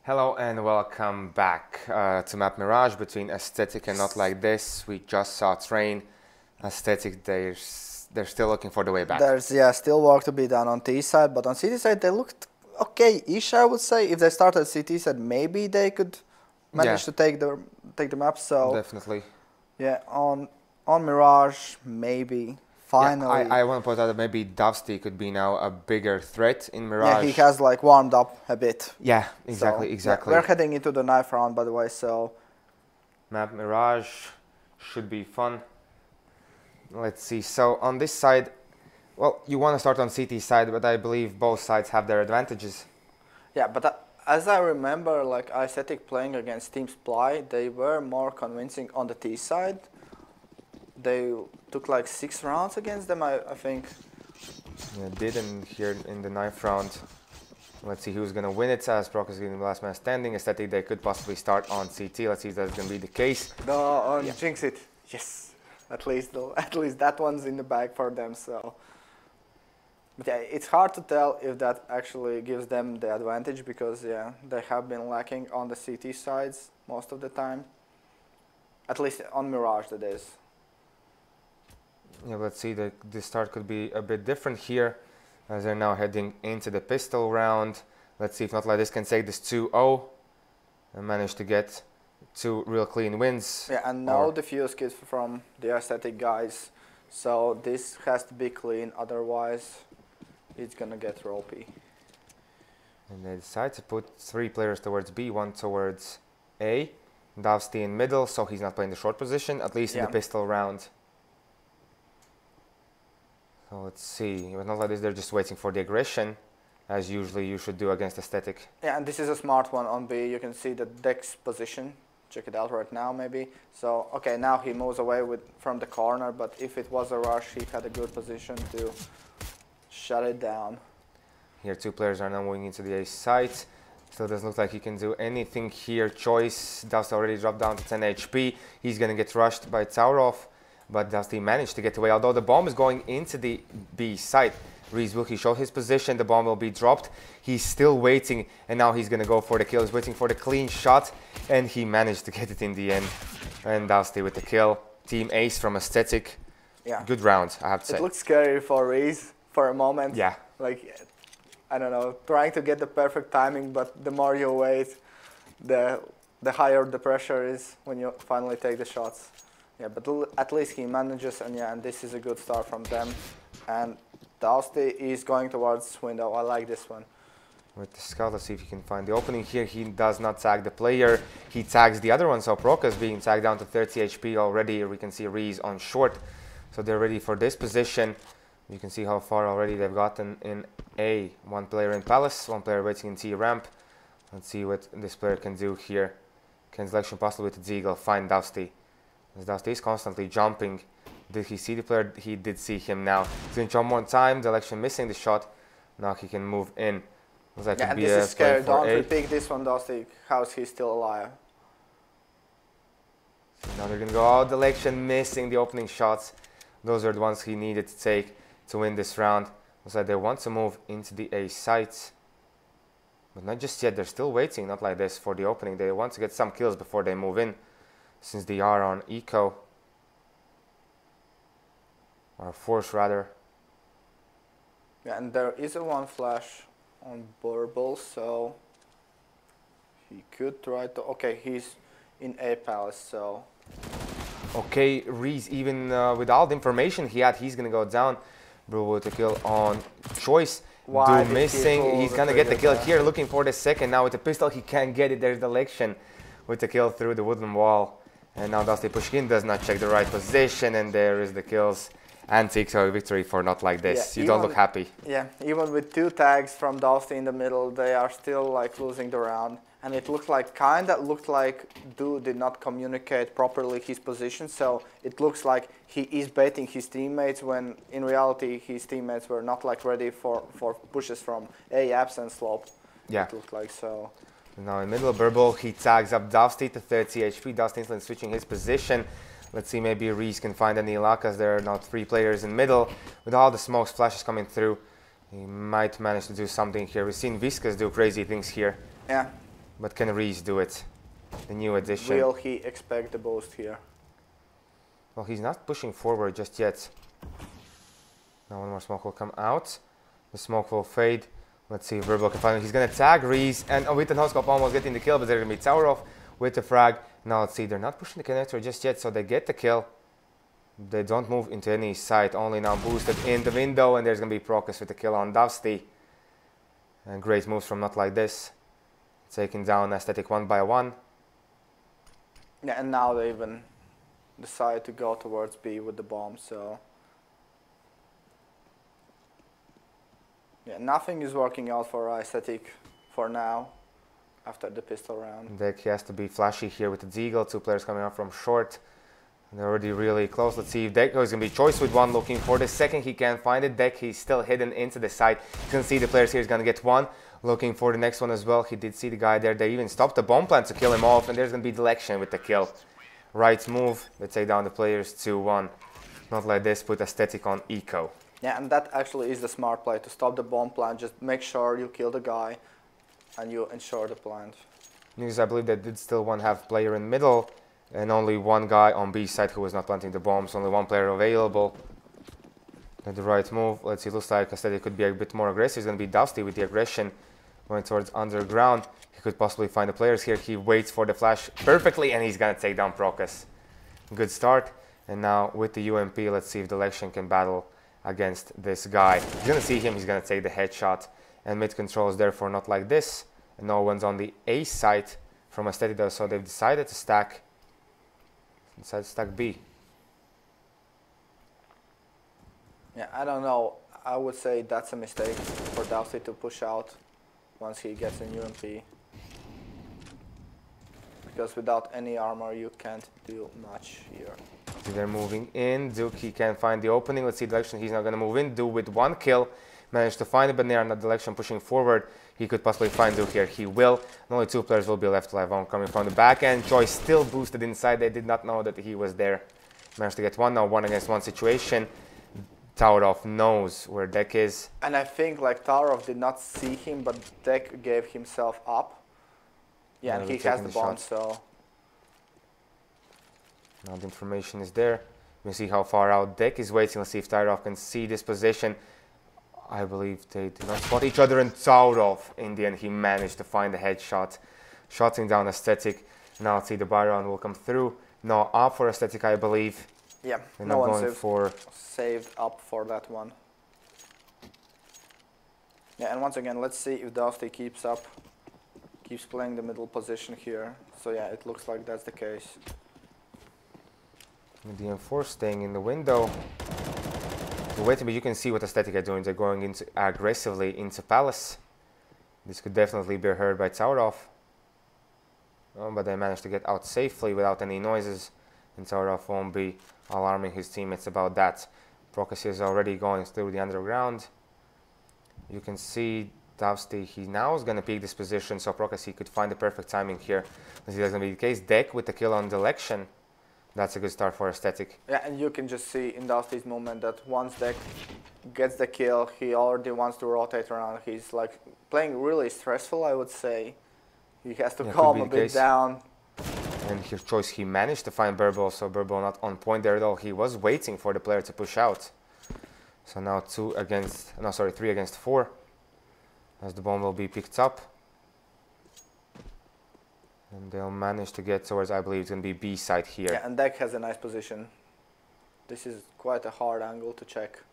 Hello and welcome back to Map Mirage between Aesthetic and NotLikeThis. We just saw Train. Aesthetic, they're still looking for the way back. There's still work to be done on T side, but on CT side they looked okay-ish, I would say. If they started CT side, maybe they could manage to take the map. So definitely. Yeah, on Mirage, maybe. Finally. Yeah, I want to point out that maybe Dusty could be now a bigger threat in Mirage. Yeah, he has like warmed up a bit. Yeah, exactly, So, exactly. Yeah, we're heading into the 9th round, by the way, so... Map Mirage should be fun. Let's see. So on this side, well, you want to start on CT side, but I believe both sides have their advantages. Yeah, but as I remember, like Aesthetic playing against Team Supply, they were more convincing on the T side. They took like 6 rounds against them, I think. Yeah, did, and here in the 9th round, let's see who's going to win it. As Brock is getting the last man standing. Aesthetic, they could possibly start on CT. Let's see if that's going to be the case. No, Jinx it. Yes. At least that one's in the bag for them. So, but yeah, it's hard to tell if that actually gives them the advantage because they have been lacking on the CT sides most of the time. At least on Mirage, that is. Yeah, let's see. The start could be a bit different here, as they're now heading into the pistol round. Let's see if NotLikeThis can take this 2-0 and manage to get 2 real clean wins. Yeah, and no defuse kits from the Aesthetic guys, so this has to be clean, otherwise it's gonna get ropey. And they decide to put 3 players towards B, 1 towards A. Dusty in middle, so he's not playing the short position, at least in the pistol round. So let's see, with NotLikeThis, they're just waiting for the aggression, as usually you should do against Aesthetic. Yeah, and this is a smart one on B. You can see the Dex position. Check it out right now, maybe. So, okay, now he moves away from the corner, but if it was a rush, he had a good position to shut it down. Here, 2 players are now moving into the A site. Still doesn't look like he can do anything here. Choice, Dusty already dropped down to 10 HP. He's going to get rushed by Taurov. But Dusty managed to get away, although the bomb is going into the B site. Reese will he show his position, the bomb will be dropped. He's still waiting, and now he's going to go for the kill. He's waiting for the clean shot, and he managed to get it in the end. And Dusty with the kill. Team ace from Aesthetic. Yeah. Good round, I have to say. It looked scary for Reese for a moment. Yeah. Like, I don't know, trying to get the perfect timing, but the more you wait, the higher the pressure is when you finally take the shots. Yeah, but at least he manages, and this is a good start from them. And Dusty is going towards window. I like this one. With the scout, let's see if he can find the opening here. He does not tag the player. He tags the other one, so Proka is being tagged down to 30 HP already. We can see Reese on short, so they're ready for this position. You can see how far already they've gotten in A. 1 player in Palace, 1 player waiting in T ramp. Let's see what this player can do here. Can selection possible with the Deagle find Dusty? As Dusty is constantly jumping. Did he see the player? He did see him now. He's going to jump one time. The election missing the shot. Now he can move in. Looks like and this is scary. Don't repeat this one, Dusty. How's he still alive? So now they're going to go out. The election missing the opening shots. Those are the ones he needed to take to win this round. Looks like they want to move into the A sites. But not just yet. They're still waiting, NotLikeThis, for the opening. They want to get some kills before they move in, since they are on eco, or force rather. Yeah, and there is a 1 flash on Burble, so he could try to. Okay, he's in A Palace, so. Okay, Reese, even with all the information he had, he's gonna go down. Burble with a kill on Choice. Why Do missing. He's gonna get the kill here, looking for the second. Now with the pistol, he can't get it. There's the election with the kill through the wooden wall. And now Dusty Pushkin does not check the right position, and there is the kills. And TikTok victory for NotLikeThis. You don't look happy. Yeah, even with 2 tags from Dusty in the middle, they are still like losing the round. And it looked like, Dude did not communicate properly his position. So it looks like he is baiting his teammates when in reality his teammates were not like ready for pushes from A apps and slope. Yeah. It looked like so. Now in middle of Burble, he tags up Dusty to 30 HP. Dusty instantly switching his position. Let's see, maybe Reese can find any luck, as there are now 3 players in middle. With all the smoke splashes coming through, he might manage to do something here. We've seen Viscas do crazy things here. Yeah. But can Reese do it? The new addition. Will he expect the boost here? Well, he's not pushing forward just yet. Now one more smoke will come out. The smoke will fade. Let's see if Verbal can find him. He's going to tag Reese. And with the no-scope almost getting the kill, but they're going to be towered off with the frag. Now let's see, they're not pushing the connector just yet, so they get the kill. They don't move into any site, only now boosted in the window, and there's going to be Procus with the kill on Dusty. And great moves from NotLikeThis. Taking down Aesthetic one by one. Yeah, and now they even decide to go towards B with the bomb, so... Yeah, nothing is working out for Aesthetic for now, after the pistol round. Deck has to be flashy here with the Deagle, two players coming up from short. They're already really close. Let's see if Deck is going to be choice with one, looking for the second. He can't find it. Deck, he's still hidden into the side. You can see the players here is going to get one. Looking for the next one as well. He did see the guy there. They even stopped the bomb plant to kill him off. And there's going to be Delection with the kill. Right move. They take down the players 2-1. NotLikeThis put Aesthetic on eco. Yeah, and that actually is the smart play, to stop the bomb plant. Just make sure you kill the guy and you ensure the plant. Because I believe they did still have player in middle. And only one guy on B side who was not planting the bombs. Only one player available. At the right move. Let's see, looks like Aesthetic could be a bit more aggressive. It's going to be Dusty with the aggression. Going towards underground. He could possibly find the players here. He waits for the flash perfectly, and he's going to take down Procus. Good start. And now with the UMP, let's see if Delection can battle against this guy. He's going to see him. He's going to take the headshot. And mid control is therefore NotLikeThis. And no one's on the A side from Aesthetic though, so they've decided to stack. B. Yeah, I don't know. I would say that's a mistake for Dusty to push out once he gets an UMP. Because without any armor, you can't do much here. See, they're moving in. Duke, he can't find the opening. Let's see, Delection, he's not going to move in. Duke with one kill. Managed to find it, but they are not Delection pushing forward. He could possibly find Duke here. He will. And only two players will be left alive. One coming from the back end. Choice still boosted inside. They did not know that he was there. Managed to get one. Now 1-against-1 situation. Taurov knows where Deck is. And I think like Taurov did not see him, but Deck gave himself up. Yeah, and he has the bomb, so... Now the information is there. You can see how far out Deck is waiting. Let's see if Taurov can see this position. I believe they did not spot each other, and Taurov, in the end, he managed to find the headshot. Shotting down Aesthetic. Now let's see, the buy round will come through. No up for Aesthetic, I believe. Yeah, they're no not one going for... saved up for that one. Yeah, and once again, let's see if Dusty keeps up. Keeps playing the middle position here. So yeah, it looks like that's the case. With the M4 staying in the window. Waiting, but you can see what Aesthetic are doing. They're going into aggressively into Palace. This could definitely be heard by Taurov. Oh, but they managed to get out safely without any noises. And Taurov won't be alarming his teammates about that. Procus is already going through the underground. You can see Dusty, he now is going to pick this position, so Procus, he could find the perfect timing here. This is going to be the case. Deck with the kill on Delection. That's a good start for Aesthetic. Yeah, and you can just see in Dusty's movement that once Deck gets the kill, he already wants to rotate around. He's like playing really stressful, I would say. He has to calm a bit down. And his choice, he managed to find Burble, so Burble not on point there at all. He was waiting for the player to push out. So now 3 against 4. As the bomb will be picked up. And they'll manage to get towards, I believe it's going to be B side here. Yeah, and Deck has a nice position. This is quite a hard angle to check.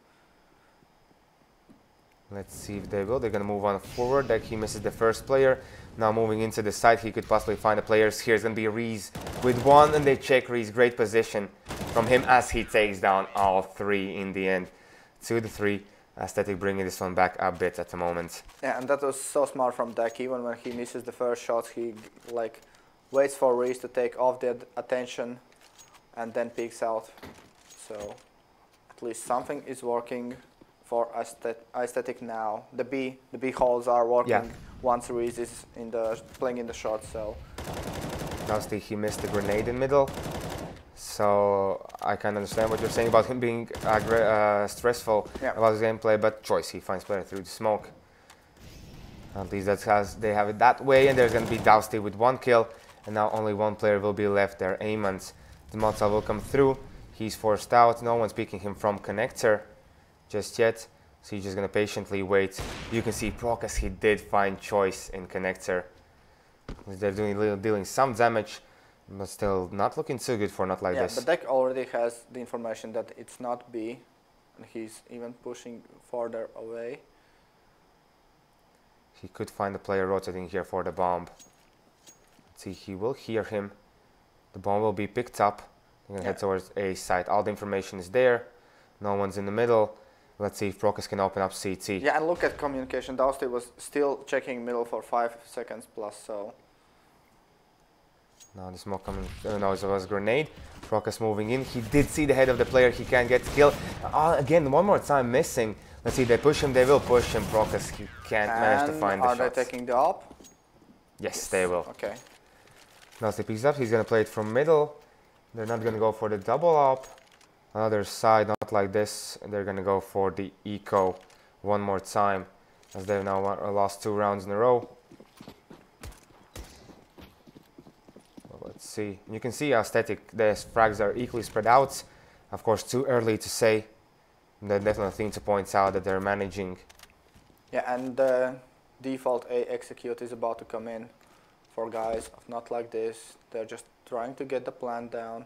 Let's see if they will. They're going to move on forward. Deck, he misses the first player. Now moving into the side, he could possibly find the players. Here's going to be Reese with one, and they check Reese. Great position from him as he takes down all 3 in the end. 2-3. Aesthetic bringing this one back a bit at the moment. Yeah, and that was so smart from Deck. Even when he misses the first shots, he like waits for Reese to take off the attention and then peeks out. So at least something is working for Aesthetic now. The B holes are working once Reese is playing in the short cell. Dusty, he missed the grenade in middle. So I can understand what you're saying about him being stressful about his gameplay, but choice, he finds player through the smoke. At least they have it that way, and there's going to be Dousty with 1 kill, and now only 1 player will be left there. Amont. The Mozart will come through. He's forced out. No one's picking him from connector just yet, so he's just going to patiently wait. You can see Prokas, he did find choice in connector. They're dealing some damage, but still not looking too good for NotLikeThis. Yeah, but Deck already has the information that it's not B, and he's even pushing farther away. He could find the player rotating here for the bomb. Let's see, he will hear him. The bomb will be picked up. He's going to head towards A site. All the information is there. No one's in the middle. Let's see if Prokas can open up CT. Yeah, and look at communication. Dousty was still checking middle for 5 seconds plus, so... Now the smoke coming, no, it was a grenade. Prokas moving in. He did see the head of the player. He can't get killed. Again, one more time missing. Let's see, they push him. They will push him. Prokas, he can't manage to find the shots. Are they taking the up? Yes, they will. Okay. Now he picks up. He's going to play it from middle. They're not going to go for the double up. Another side, NotLikeThis. They're going to go for the eco one more time, as they've now lost 2 rounds in a row. Let's see. You can see how static the frags are equally spread out. Of course, too early to say. The definitely thing to point out that they're managing. Yeah, and the default A execute is about to come in for guys of NotLikeThis. They're just trying to get the plant down,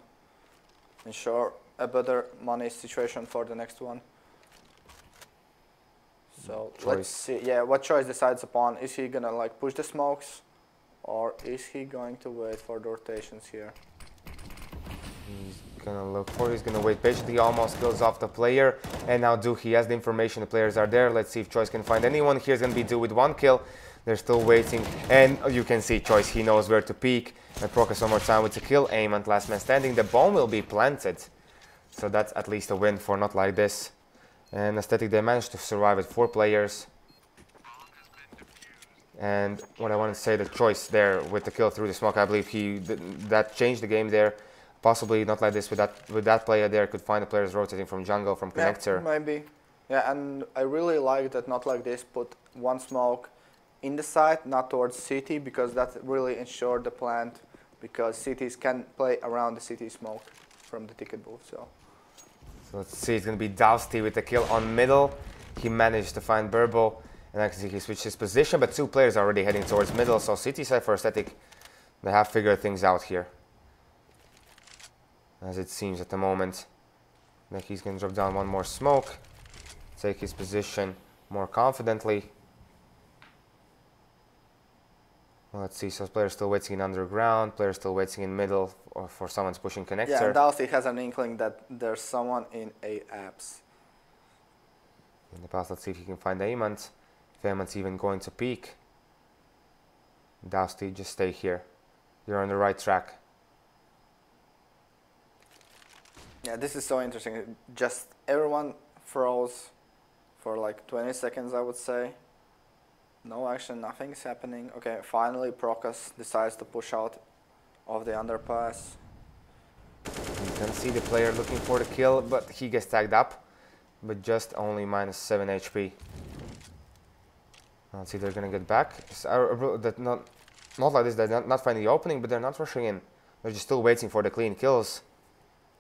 ensure a better money situation for the next one. So let's see. Yeah, what choice decides upon? Is he gonna like push the smokes, or is he going to wait for the rotations here? He's gonna look for. He's gonna wait patiently. Almost kills off the player, and now he has the information. The players are there. Let's see if Choice can find anyone. Here's gonna be Do with 1 kill. They're still waiting, and you can see Choice. He knows where to peek. And Prokas one more time with the kill. Amont, last man standing. The bomb will be planted, so that's at least a win for NotLikeThis. And Aesthetic, they managed to survive with 4 players. And what I want to say, the Choice there with the kill through the smoke, I believe that changed the game there. Possibly NotLikeThis with that player there could find the players rotating from jungle, from connector. Yeah, maybe. Yeah, and I really like that NotLikeThis put 1 smoke in the site, not towards CT, because that really ensured the plant, because CTs can play around the CT smoke from the ticket booth. So let's see, it's going to be Dousty with the kill on middle. He managed to find Burbo, and I can see he switched his position, but 2 players are already heading towards middle, so CT side for Aesthetic, they have figured things out here, as it seems at the moment. Like he's going to drop down 1 more smoke, take his position more confidently. Well, let's see, so players still waiting in underground, players still waiting in middle, or for someone's pushing connector. Yeah, and Dousty has an inkling that there's someone in A apps. In the past, let's see if he can find Amont. If Amont's even going to peek. Dousty, just stay here. You're on the right track. Yeah, this is so interesting. Just everyone froze for like 20 seconds, I would say. No action, nothing's happening. Okay, finally Prokas decides to push out of the underpass. You can see the player looking for the kill, but he gets tagged up, but just only minus 7 HP. Let's see, they're gonna get back. NotLikeThis, they're not finding the opening, but they're not rushing in. They're just still waiting for the clean kills,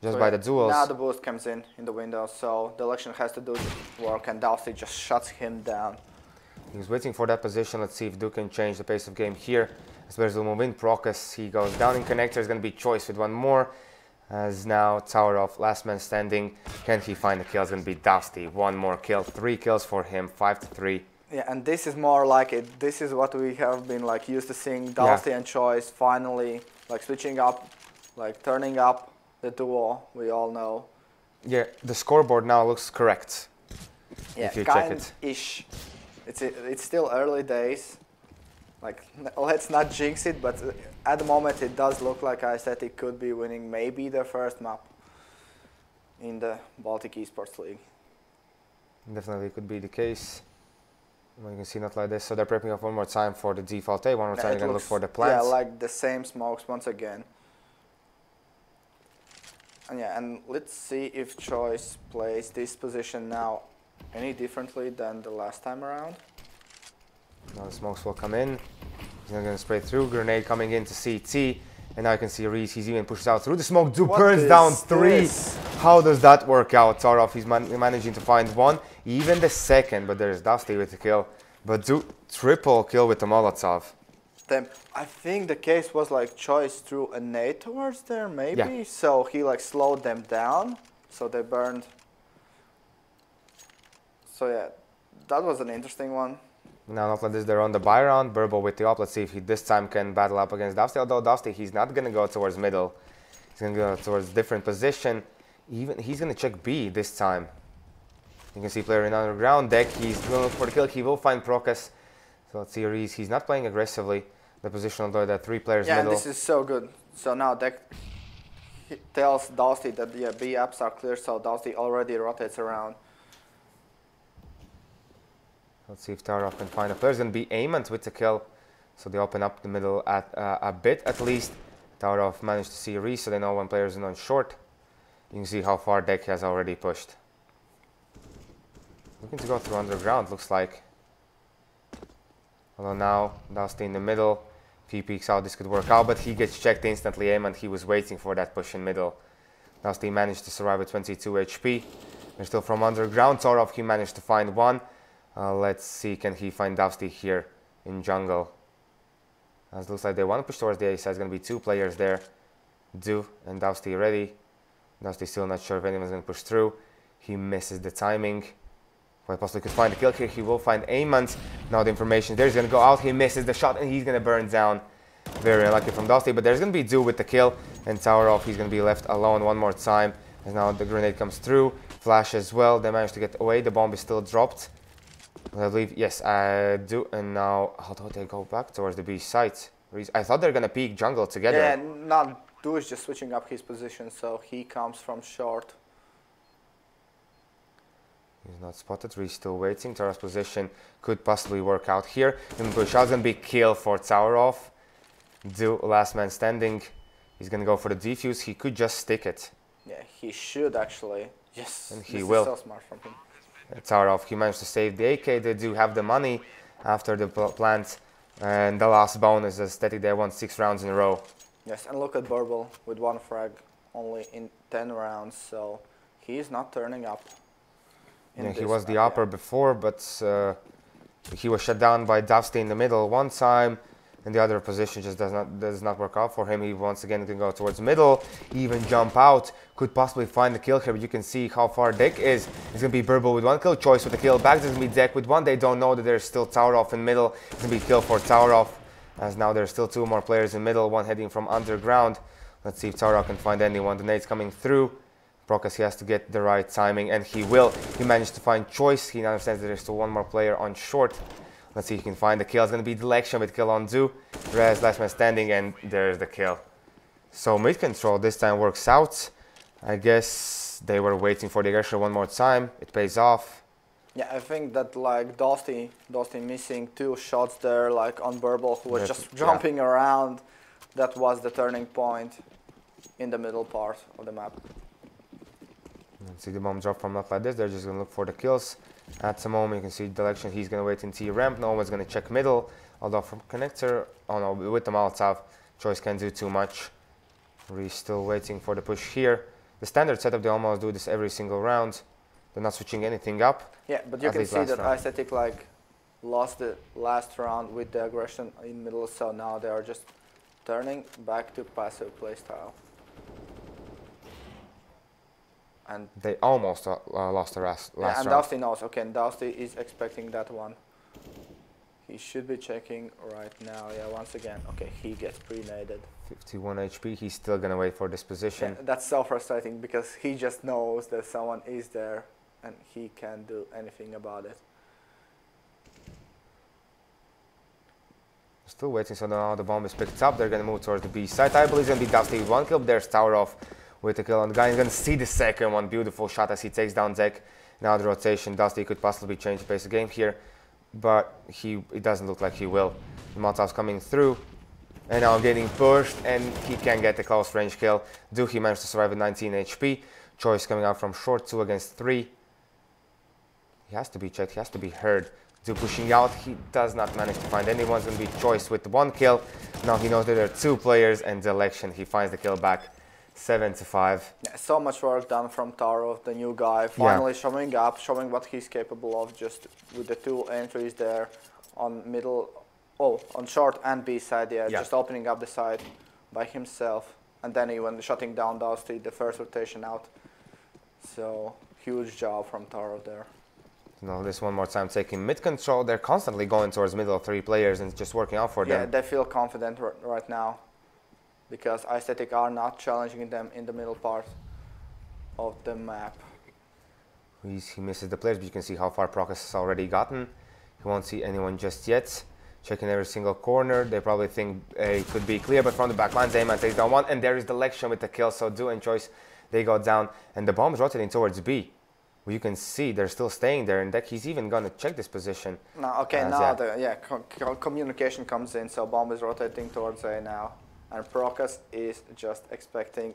just by the duels. Now the boost comes in the window, so the election has to do the work, and Dousty just shuts him down. He's waiting for that position. Let's see if Duke can change the pace of game here. As players will move in, Prokas, he goes down in connector. It's going to be Choice with 1 more. As now Tower off, last man standing. Can he find the kill? It's going to be Dousty. 1 more kill, 3 kills for him, 5-3. Yeah, and this is more like it. This is what we have been like used to seeing Dousty and Choice finally like switching up, like turning up the duo. We all know. Yeah, the scoreboard now looks correct. Yeah, if you check it. Kind-ish. It's still early days. Like, let's not jinx it, but at the moment it does look like Aesthetic could be winning maybe their first map in the Baltic eSports League. Definitely could be the case. Well, you can see NotLikeThis, so they're prepping up 1 more time for the default A. 1 more time, they're going to look for the plants. Yeah, like the same smokes once again. And yeah, and let's see if Choice plays this position now any differently than the last time around. Now the smokes will come in. He's not going to spray through. Grenade coming into CT. And now you can see Reese, he's even pushed out through the smoke. Do burns down 3. How does that work out? Tarov, he's managing to find 1. Even the second, but there's Dusty with the kill. But do triple kill with the Molotov. I think the case was like choice through a nade towards there, maybe. Yeah. So he like slowed them down, so they burned. So yeah, that was an interesting one. Now NotLikeThis, they're on the buy round. Burble with the op. Let's see if he this time can battle up against Dusty. Although Dusty, he's not going to go towards middle. He's going to go towards different position. Even he's going to check B this time. You can see player in underground deck. He's going for the kill. He will find Procus. So let's see Reese. He's not playing aggressively. The position, although there are 3 players middle. Yeah, this is so good. So now deck tells Dusty that the B apps are clear. So Dusty already rotates around. Let's see if Tarov can find a player. It's going to be Amont with the kill. So they open up the middle at a bit at least. Tarov managed to see Reese, so they know when players are on short. You can see how far deck has already pushed. Looking to go through underground, looks like. Although now, Dusty in the middle. If he peeks out, this could work out, but he gets checked instantly. Amont, he was waiting for that push in middle. Dusty managed to survive with 22 HP. They're still from underground. Tarov, he managed to find 1. Let's see, can he find Dusty here in jungle? As looks like they want to push towards the A side. It's going to be 2 players there. Do and Dusty ready. Dusty still not sure if anyone's going to push through. He misses the timing. Quite possibly could find the kill here. He will find Amont. Now the information there is going to go out. He misses the shot and he's going to burn down. Very unlucky from Dusty, but there's going to be Do with the kill. And Tarov, he's going to be left alone one more time. As now the grenade comes through. Flash as well. They managed to get away. The bomb is still dropped. I believe, yes, I do. And now, how do they go back towards the B site? I thought they're going to peek jungle together. Yeah, now Do is just switching up his position, so he comes from short. He's not spotted. He's still waiting. Tarov's position could possibly work out here. Then push out. Going to be kill for Tarov. Do last man standing. He's going to go for the defuse. He could just stick it. Yeah, he should actually. Yes, and he this will. Is so smart from him. Tarov, he managed to save the AK. They do have the money after the plant. And the last bonus is static. They won 6 rounds in a row. Yes, and look at Burble with 1 frag only in 10 rounds. So he is not turning up. Yeah, he was the upper before, but he was shut down by Dusty in the middle one time. And the other position just does not work out for him. He once again can go towards middle, even jump out, could possibly find the kill here, but you can see how far Deck is. It's going to be Burble with 1 kill, Choice with the kill, back there's going to be Deck with 1. They don't know that there's still Tarov in middle. It's going to be kill for Tarov, as now there's still 2 more players in middle, 1 heading from underground. Let's see if Tarov can find anyone. The nade's coming through. Procus, he has to get the right timing, and he will. He managed to find Choice. He understands that there's still 1 more player on short. Let's see if he can find the kill. It's going to be Delection with kill on Do. Rez, last man standing, and there's the kill. So mid control this time works out. I guess they were waiting for the aggression 1 more time. It pays off. Yeah, I think that like Dusty missing 2 shots there, like on Burble, who was just jumping around. That was the turning point in the middle part of the map. Let's see the bomb drop from NotLikeThis. They're just going to look for the kills. At the moment, you can see Delection. He's going to wait in T ramp. No one's going to check middle. Although from connector, oh no, with the Molotov, Choice can't do too much. We're still waiting for the push here. The standard setup, they almost do this every single round. They're not switching anything up. Yeah, but you can see that Aesthetic like lost the last round with the aggression in middle, so now they are just turning back to passive playstyle. And they almost lost the last round. And Dusty knows. Okay, and Dusty is expecting that one. He should be checking right now. Yeah, once again. Okay, he gets pre-naded. 51 HP. He's still going to wait for this position. Yeah, that's so frustrating because he just knows that someone is there and he can't do anything about it. Still waiting, so now the bomb is picked up. They're going to move towards the B side. I believe it's going to be Dusty with 1 kill. There's Tarov with the kill on the guy. He's going to see the second one. Beautiful shot as he takes down Zek. Now the rotation. Dusty could possibly change the pace of the game here, but it doesn't look like he will. The Molotov's coming through, and now getting pushed, and he can get the close range kill. Do he managed to survive with 19 HP. Choice coming out from short, 2 against 3. He has to be checked, he has to be heard. Zoo pushing out, he does not manage to find anyone. It's going to be Choice with 1 kill. Now he knows that there are 2 players, and Selection, he finds the kill back. 7-5. Yeah, so much work done from Taro, the new guy, finally showing up, showing what he's capable of, just with the 2 entries there on middle, on short and B side, just opening up the side by himself, and then even shutting down Dusty, the first rotation out. So huge job from Taro there. Now this one more time taking mid control. They're constantly going towards middle of 3 players, and it's just working out for them. Yeah, they feel confident right now, because Aesthetic are not challenging them in the middle part of the map. He misses the players, but you can see how far Procus has already gotten. He won't see anyone just yet. Checking every single corner. They probably think it could be clear, but from the back line, Zayman takes down 1, and there is the Lection with the kill. So Do and Choice, they go down, and the bomb is rotating towards B. Well, you can see they're still staying there, and he's even going to check this position. No, okay, now communication comes in, so bomb is rotating towards A now. And Procus is just expecting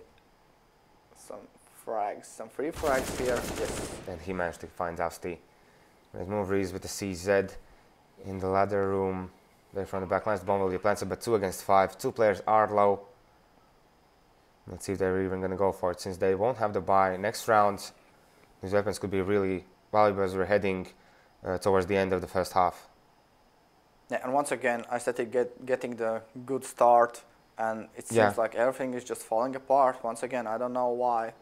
some frags, some free frags here. Yes. And he managed to find Dusty. Let's move Reese with the CZ in the ladder room. They're from the back lines. The bomb will be planted, but 2 against 5. 2 players are low. Let's see if they're even going to go for it, since they won't have the buy. Next round, these weapons could be really valuable as we're heading towards the end of the first half. Yeah, and once again, Aesthetic getting the good start. And it seems like everything is just falling apart. Once again, I don't know why.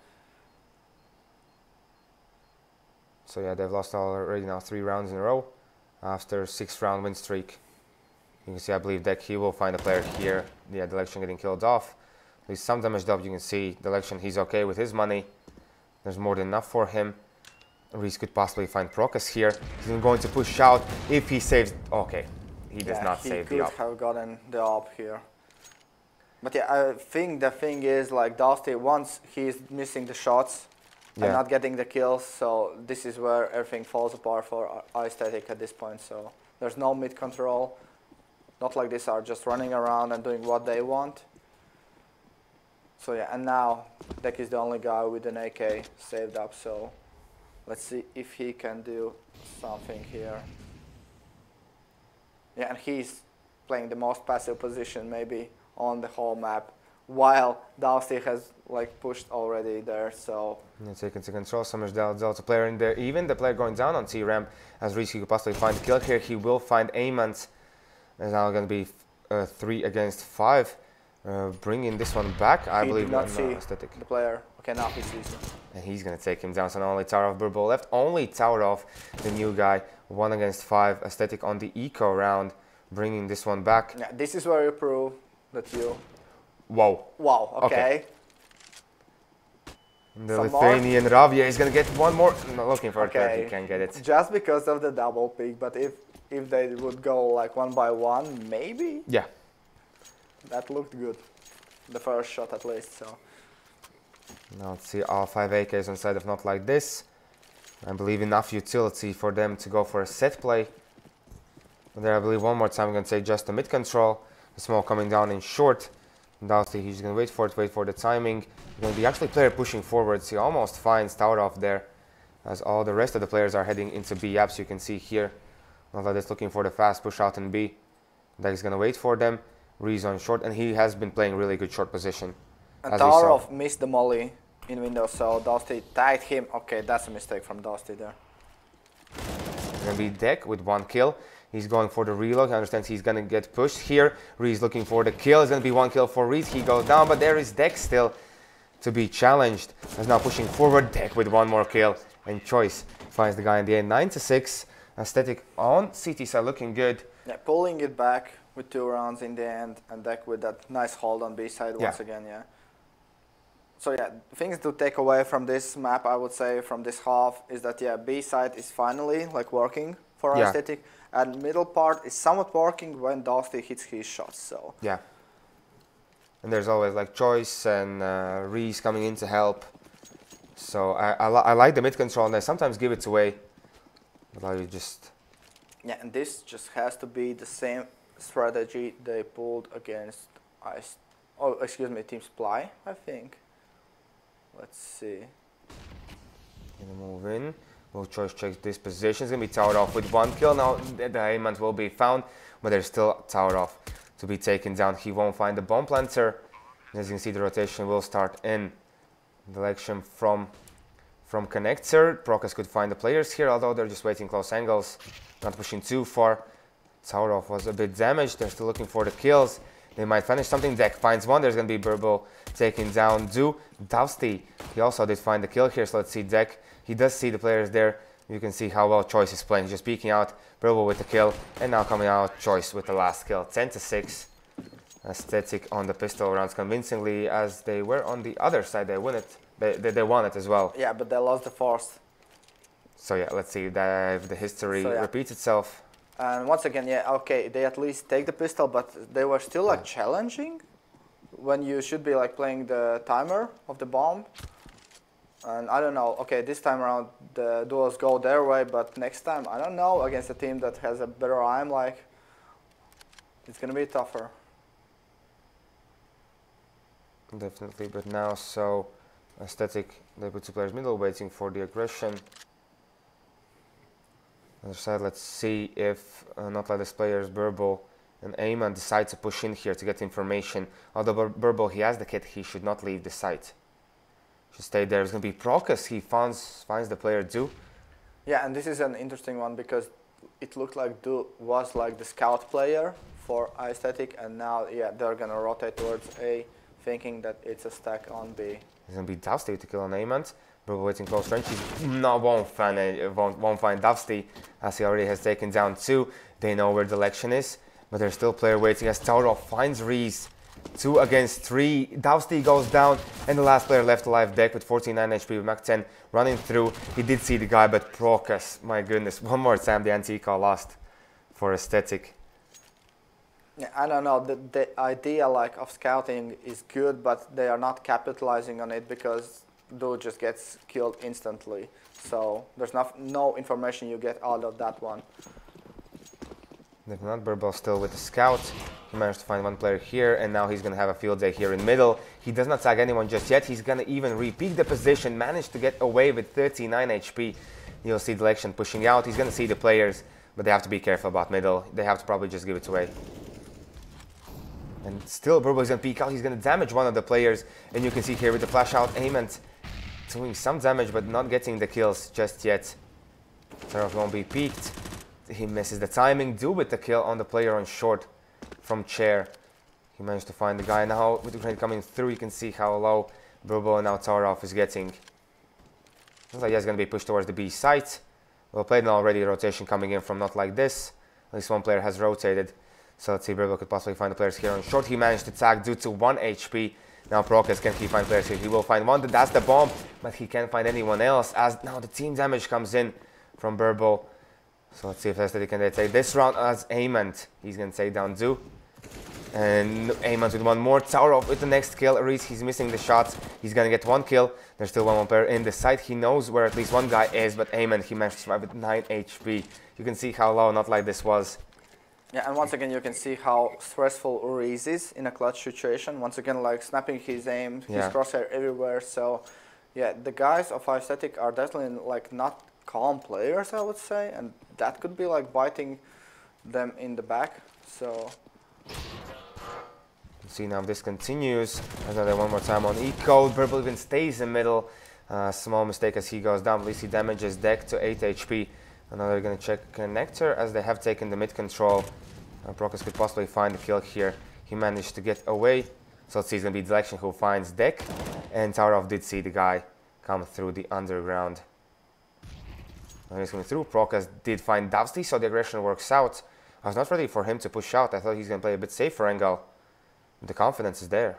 So yeah, they've lost already now 3 rounds in a row after 6-round win streak. You can see, I believe Deck, he will find a player here. Yeah, the Lection getting killed off. There's some damage up. You can see the Lection, he's okay with his money. There's more than enough for him. Reese could possibly find Procus here. He's going to push out if he saves. Okay, he does not save the op. He could have gotten the op here. But yeah, I think the thing is, like, Dusty, once he's missing the shots and not getting the kills, so this is where everything falls apart for Aesthetic at this point. So there's no mid control. NotLikeThis are just running around and doing what they want. So yeah, and now Deck is the only guy with an AK saved up, so let's see if he can do something here. Yeah, and he's playing the most passive position maybe on the whole map, while Dusty has like pushed already there. So taken to control. Summers Delta player in there. Even the player going down on T ramp, as Reese could possibly find the kill here. He will find Amant. There's now going to be 3 against 5. Bringing this one back, I believe. He did not see the player. Okay, now he sees him. And he's going to take him down. So not only Tower of Burble left, only Tower of the new guy. 1 against 5. Aesthetic on the eco round, bringing this one back. Yeah, this is where you prove that you. Wow. Wow. Okay. The Lithuanian Ravia is going to get one more. Not looking for it, he can't get it. Just because of the double pick, but if they would go like 1 by 1, maybe. Yeah. That looked good. The first shot at least. So. Now let's see all 5 AKs on side of NotLikeThis. I believe enough utility for them to go for a set play. And there I believe one more time I'm going to take just the mid control. The smoke coming down in short. Doubtfully he's going to wait for the timing. Going to be actually player pushing forwards. He almost finds Tower off there, as all the rest of the players are heading into B apps. You can see here, NotLikeThis looking for the fast push out in B. Deck is going to wait for them. Reese on short, and he has been playing really good short position. And Tower off missed the molly in window, so Dusty tagged him. Okay, that's a mistake from Dusty there. Going to be Deck with 1 kill. He's going for the reload. He understands he's going to get pushed here. Reese looking for the kill. It's going to be 1 kill for Reese. He goes down, but there is Deck still to be challenged. He's now pushing forward. Deck with 1 more kill. And Choice finds the guy in the end. 9-6. Aesthetic on CT side looking good. Yeah, pulling it back with 2 rounds in the end. And Deck with that nice hold on B side once again, So yeah, things to take away from this map, I would say, from this half, is that B side is finally like working for Aesthetic. And middle part is somewhat working when Dusty hits his shots. So yeah, and there's always like Choice and Reese coming in to help. So I like the mid control, and I sometimes give it away, but I just and this just has to be the same strategy they pulled against Team Supply, I think. Let's see. Gonna move in. Will Choice check this position. It's going to be towered off with 1 kill. Now the aimant will be found, but they're still towered off to be taken down. He won't find the bomb planter. As you can see, the rotation will start in direction from connector. Procas could find the players here, although they're just waiting close angles, not pushing too far. Tower off was a bit damaged. They're still looking for the kills. They might finish something. Deck finds one. There's going to be Burble taking down Do. Dowsty, he also did find the kill here. So let's see Deck. He does see the players there. You can see how well Choice is playing. Just peeking out. Burble with the kill. And now coming out Choice with the last kill. 10-6. Aesthetic on the pistol rounds convincingly, as they were on the other side. They win it. They won it as well. Yeah, but they lost the fourth. So yeah, let's see if the history repeats itself. And once again, yeah, okay, they at least take the pistol, but they were still like challenging when you should be like playing the timer of the bomb. And I don't know, okay, this time around the duels go their way, but next time, I don't know, against a team that has a better aim, like, it's gonna be tougher. Definitely, but now, so Aesthetic, they put 2 players middle, waiting for the aggression. Other side, let's see if NotLikeThis players, Burble and Ayman, decide to push in here to get information. Although Burble, he has the kit, he should not leave the site. Should stay there. It's going to be Procas, he finds the player Do. Yeah, and this is an interesting one because it looked like Do was like the scout player for Aesthetic, and now, yeah, they're going to rotate towards A, thinking that it's a stack on B. It's going to be Dusty to kill on Ayman. Burble waiting close range. He won't find Dusty, as he already has taken down 2. They know where the election is, but there's still player waiting as Tauro finds Reese. 2 against 3. Dusty goes down, and the last player left alive, Deck, with 49 HP with Mach 10 running through. He did see the guy, but Procas, my goodness, one more time the anti-call lost for Aesthetic. Yeah, I don't know, the idea like of scouting is good, but they are not capitalizing on it because Do just gets killed instantly. So there's no information you get out of that one. Not Burble still with the scout. He managed to find 1 player here, and now he's going to have a field day here in middle. He does not tag anyone just yet. He's going to even repeat the position, managed to get away with 39 HP. You'll see the election pushing out. He's going to see the players, but they have to be careful about middle. They have to probably just give it away. And still Burble is going to peek out. He's going to damage one of the players, and you can see here with the flash out, Ayman doing some damage, but not getting the kills just yet. Tarov won't be peeked. He misses the timing. Do with the kill on the player on short from chair. He managed to find the guy. Now with the grenade coming through, you can see how low Burble and now Tarov is getting. Looks like he's going to be pushed towards the B site. Well played already. Rotation coming in from NotLikeThis. At least 1 player has rotated. So let's see, Burble could possibly find the players here on short. He managed to tag due to 1 HP. Now Procas, can he find players here? He will find 1. That's the bomb, but he can't find anyone else, as now the team damage comes in from Burble. So let's see if Aesthetic can take this round as Ayman. He's going to take down Do. And Ayman with 1 more. Tower off with the next kill. Reese, he's missing the shots. He's going to get 1 kill. There's still 1 more player in the site. He knows where at least 1 guy is, but Ayman, he managed to survive with 9 HP. You can see how low NotLikeThis was. Yeah, and once again you can see how stressful Reese is in a clutch situation. Once again, like snapping his aim, his crosshair everywhere. So yeah, the guys of Aesthetic are definitely like not calm players, I would say, and that could be like biting them in the back. So see now if this continues. Another 1 more time on eco. Burble even stays in middle. Small mistake as he goes down. At least he damages Deck to 8 HP. And now they're going to check connector as they have taken the mid control. Procas could possibly find the kill here. He managed to get away. So let's see, it's going to be Delection who finds Deck. And Tarov did see the guy come through the underground. Now he's coming through. Procas did find Dusty, so the aggression works out. I was not ready for him to push out. I thought he's going to play a bit safer angle. The confidence is there.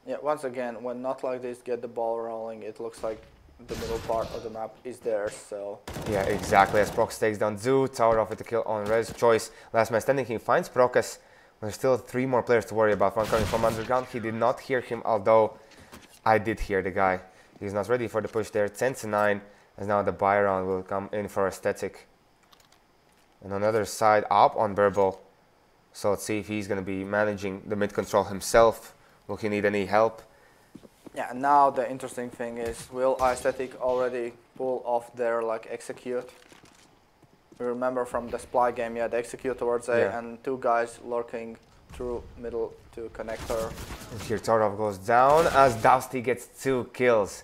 Yeah, once again, when NotLikeThis get the ball rolling, it looks like the middle part of the map is there, so... Yeah, exactly, as Procas takes down Zoo, Tower off with the kill on Res. Choice, last man standing, he finds Procas. There's still 3 more players to worry about. 1 coming from underground, he did not hear him, although I did hear the guy. He's not ready for the push there, 10-9, as now the buy round will come in for Aesthetic. And on the other side, up on Burble. So let's see if he's going to be managing the mid control himself. Will he need any help? Yeah, and now the interesting thing is, will Aesthetic already pull off their like execute? We remember from the Sply game, you had execute towards A and two guys lurking through middle to connector. And here Tarov goes down as Dusty gets 2 kills.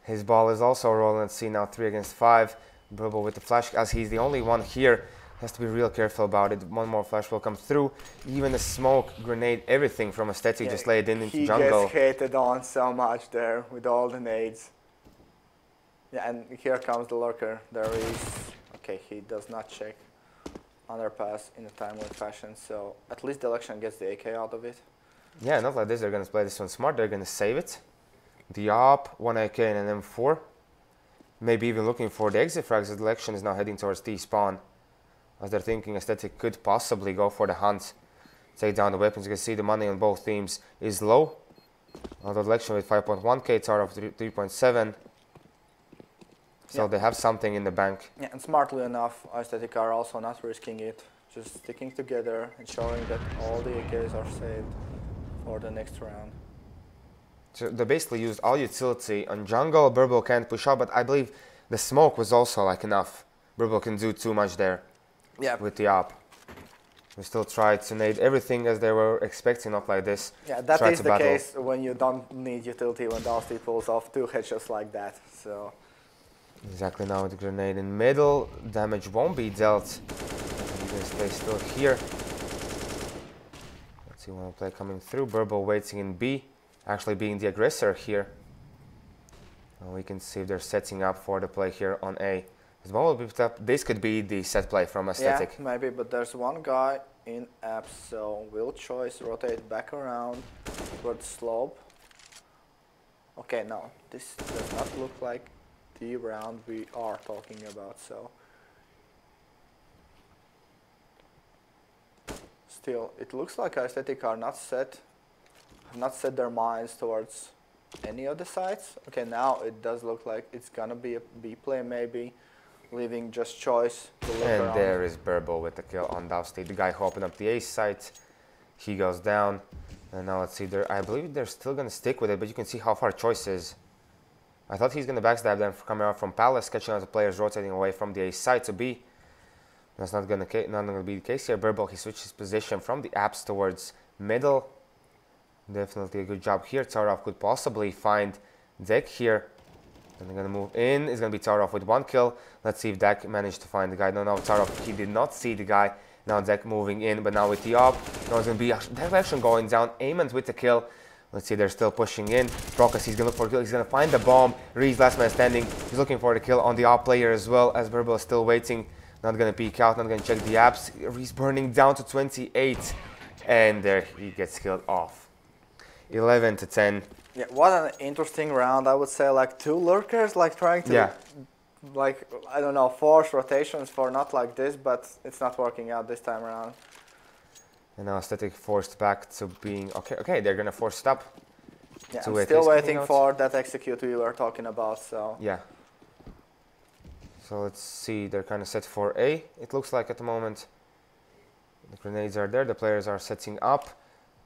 His ball is also rolling. Let's see now 3 against 5. Burble with the flash as he's the only one here. Has to be real careful about it. One more flash will come through. Even the smoke, grenade, everything from Aesthetic just laid into jungle. He gets hated on so much there with all the nades. Yeah, and here comes the lurker. There is... Okay, he does not check underpass in a timely fashion, so at least the election gets the AK out of it. Yeah, not like this. They're going to play this one smart. They're going to save it. The op, 1 AK and an M4. Maybe even looking for the exit frags. The election is now heading towards T spawn. As they're thinking Aesthetic could possibly go for the hunt. Take down the weapons. You can see the money on both teams is low. Although the election with 5.1k, Tarov 3.7. So they have something in the bank. Yeah, and smartly enough, Aesthetic are also not risking it. Just sticking together, ensuring that all the AKs are saved for the next round. So they basically used all utility on jungle. Burble can't push out, but I believe the smoke was also like enough. Burble can do too much there. Yeah. With the op. We still tried to nade everything as they were expecting, not like this. Yeah, that is the case when you don't need utility, when Dusty pulls off 2 headshots like that. So. Exactly, now with the grenade in middle, damage won't be dealt. They still here. Let's see one play coming through. Burble waiting in B, actually being the aggressor here. And we can see if they're setting up for the play here on A. This could be the set play from Aesthetic. Yeah, maybe, but there's one guy in apps, so will choice rotate back around towards slope. Okay, no, this does not look like the round we are talking about, so still it looks like Aesthetic are have not set their minds towards any of the sides. Okay, now it does look like it's gonna be a B play maybe, leaving just choice to look around. There is Burble with the kill on Dusty, the guy who opened up the A site. He goes down, and now let's see, I believe they're still gonna stick with it, but you can see how far choice is. I thought he's going to backstab them coming out from Palace, catching out the players rotating away from the A side to B. That's not going to be the case here. Burble, he switched his position from the apps towards middle. Definitely a good job here. Tarov could possibly find Deck here. And they're going to move in. It's going to be Tarov with 1 kill. Let's see if Deck managed to find the guy. No, Tarov, he did not see the guy. Now Deck moving in, but now with the op. Now it's going to be Deck action going down. Amond with the kill. Let's see, they're still pushing in. Procus, he's going to look for a kill. He's going to find the bomb. Reese, last man standing. He's looking for the kill on the op player as well, as Burble is still waiting. Not going to peek out, not going to check the apps. Reese burning down to 28. And there he gets killed off. 11 to 10. Yeah, what an interesting round. I would say like 2 lurkers like trying to, like, I don't know, force rotations for not like this, but it's not working out this time around. And now Aesthetic forced back to being... Okay, they're going to force stop. Yeah, I'm still waiting for that execute we were talking about, so... Yeah. So let's see, they're kind of set for A, it looks like at the moment. The grenades are there, the players are setting up.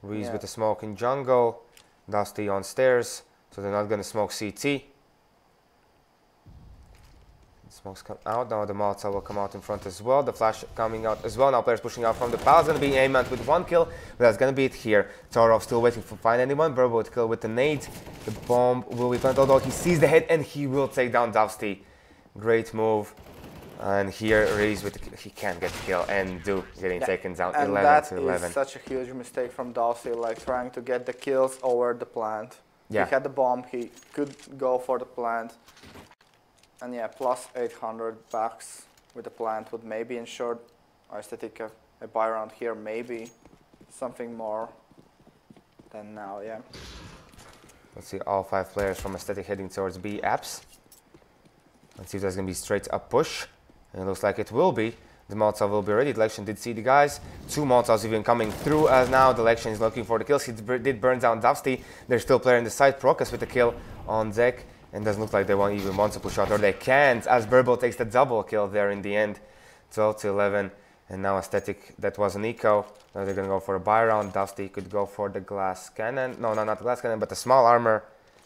Reese with the smoke in jungle. Dusty on stairs, so they're not going to smoke CT. Smokes come out, now the Malta will come out in front as well. The flash coming out as well. Now players pushing out from the palace. Going to be Amant with 1 kill. But that's going to be it here. Tarov still waiting to find anyone. Burble with kill with the nade. The bomb will be planted, although he sees the hit and he will take down Dusty. Great move. And here Reese with he can't get the kill and getting taken down 11 to 11. That is such a huge mistake from Dusty, like trying to get the kills over the plant. Yeah. He had the bomb, he could go for the plant. And yeah, plus 800 bucks with the plant would maybe ensure Aesthetic a buy round here, maybe something more than now, yeah. Let's see all 5 players from Aesthetic heading towards B apps. Let's see if there's going to be straight up push. And it looks like it will be. The Molotov will be ready. The Election did see the guys. 2 Molotovs even coming through as now the Election is looking for the kills. He did burn down Dusty. There's still player in the side. Procus with the kill on deck. And doesn't look like they won't even want to push out, or they can't, as Burble takes the double kill there in the end. 12 to 11. And now Aesthetic, that was an eco. Now they're going to go for a buy round. Dusty could go for the glass cannon. No, not the glass cannon, but the small armor.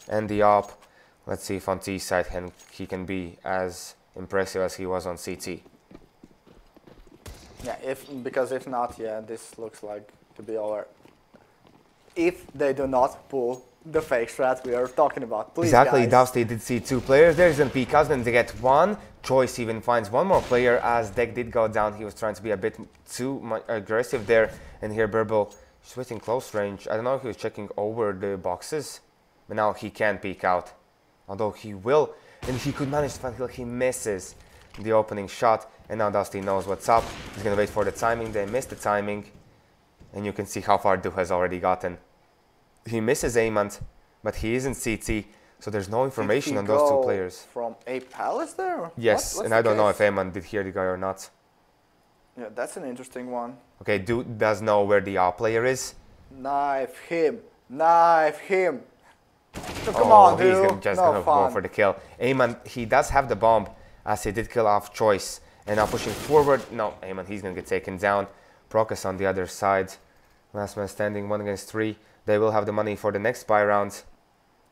and the AWP. Let's see if on T side he can be as impressive as he was on CT. Yeah, because if not, yeah, this looks like to be over. If they do not pull the fake strat we are talking about, please, exactly, guys. Dusty did see 2 players. There's an peek out, and they get 1. Choice even finds 1 more player as Deck did go down. He was trying to be a bit too aggressive there. And here Burble is within close range. I don't know if he was checking over the boxes, but now he can peek out. Although he will, and he could manage to find kill. He misses the opening shot, and now Dusty knows what's up. He's gonna wait for the timing. They missed the timing, and you can see how far Du has already gotten. He misses Amant, but he isn't CT, so there's no information on those 2 players. From a palace there? Yes, what's and I don't know if Amant did hear the guy or not. Yeah, that's an interesting one. Okay, Du does know where the R player is. Knife him! Knife him! So come on, dude. He's just gonna go for the kill. Amant, he does have the bomb, as he did kill off Choice. And now pushing forward. No, Amant, he's gonna get taken down. Procus on the other side. Last man standing, 1 against 3. They will have the money for the next buy round.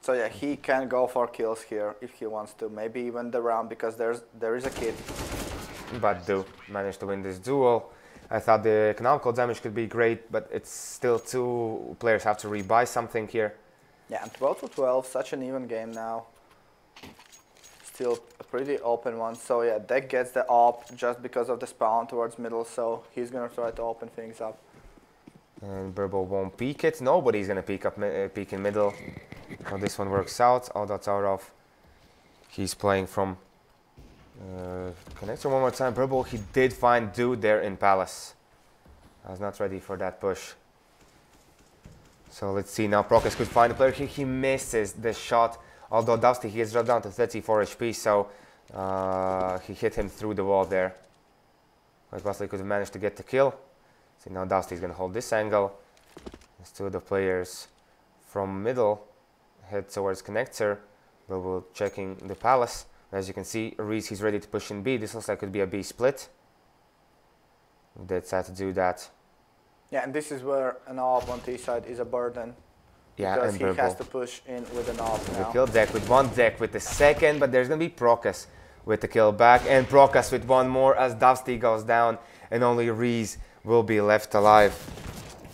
So yeah, he can go for kills here if he wants to. Maybe even the round, because there is a kid. But Du managed to win this duel. I thought the economical damage could be great, but it's still 2 players have to rebuy something here. Yeah, and 12 to 12, such an even game now. Still a pretty open one. So yeah, Deck gets the AWP just because of the spawn towards middle, so he's gonna try to open things up. And Burble won't peek it. Nobody's gonna peek in middle. How this one works out. All that's out of. He's playing from connector one more time. Burble, he did find Du there in Palace. I was not ready for that push. So let's see now. Procus could find the player here. He misses the shot. Although Dusty, he gets dropped down to 34 HP, so he hit him through the wall there. Quite possibly could have managed to get the kill. See, now Dusty's going to hold this angle. As 2 of the players from middle head towards connector. Burble checking the Palace. As you can see, Reese, he's ready to push in B. This looks like it could be a B split. They decide to do that. Yeah, and this is where an AWP on T side is a burden. Yeah, because and he Burble has to push in with an AWP now. The kill Deck with 1 Deck with the second, but there's going to be Procus with the kill back. And Procus with 1 more as Dusty goes down, and only Reese will be left alive.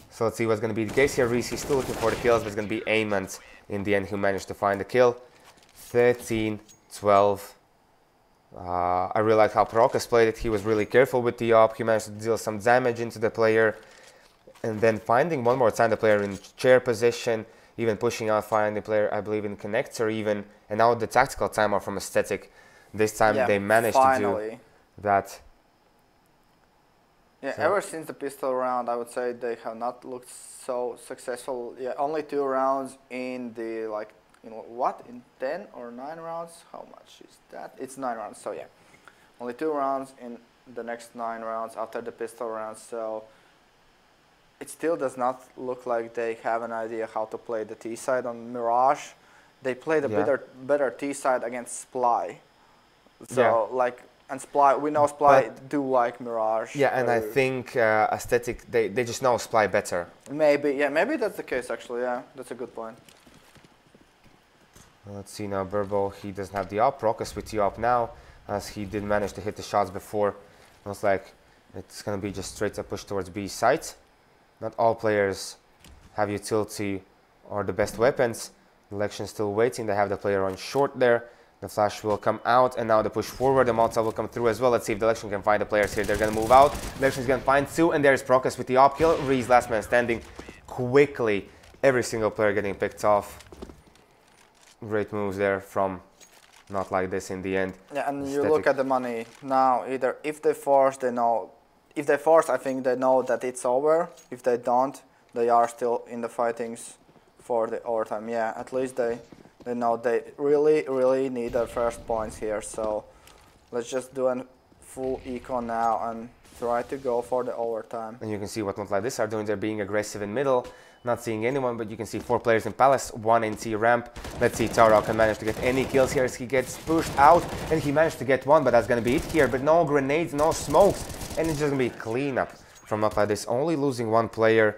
So let's see what's going to be the case here. Reese, he's still looking for the kills, but it's going to be Amant in the end who managed to find the kill. 13-12. I really like how Procus played it. He was really careful with the AWP. He managed to deal some damage into the player. And then finding 1 more time the player in chair position. Even pushing out, finding the player, I believe, in connector even. And now the tactical timeout from Aesthetic. This time they managed to do that. Yeah, so ever since the pistol round, I would say they have not looked so successful. Yeah, only 2 rounds in the, like, you know, what, in 10 or 9 rounds? How much is that? It's 9 rounds, so yeah. Only 2 rounds in the next 9 rounds after the pistol round, so it still does not look like they have an idea how to play the T side on Mirage. They played a better T side against Sply. So, like, and Sply, we know Sply do like Mirage. Yeah, and I think Aesthetic, they just know Sply better. Maybe, yeah, maybe that's the case actually, yeah. That's a good point. Let's see now, Burble, he doesn't have the AWP. Procus with the AWP now, as he did manage to hit the shots before. Looks like it's going to be just straight up push towards B site. Not all players have utility or the best weapons. Election still waiting. They have the player on short there. The flash will come out, and now the push forward. The Molotov will come through as well. Let's see if the Election can find the players here. They're going to move out. The Election is going to find 2, and there's Procus with the AWP kill. Reese, last man standing quickly. Every single player getting picked off. Great moves there from NotLikeThis in the end. Yeah, and you look at the money now. Either if they force, they know. If they force, I think they know that it's over. If they don't, they are still in the fightings for the overtime. Yeah, at least they know they really need their first points here. So let's just do a full eco now and try to go for the overtime. And you can see what NotLikeThis are doing. They're being aggressive in middle. Not seeing anyone, but you can see 4 players in Palace, 1 in T ramp. Let's see Taro can manage to get any kills here as he gets pushed out, and he managed to get 1, but that's going to be it here. But no grenades, no smokes, and it's just going to be cleanup from NotLikeThis. Only losing 1 player.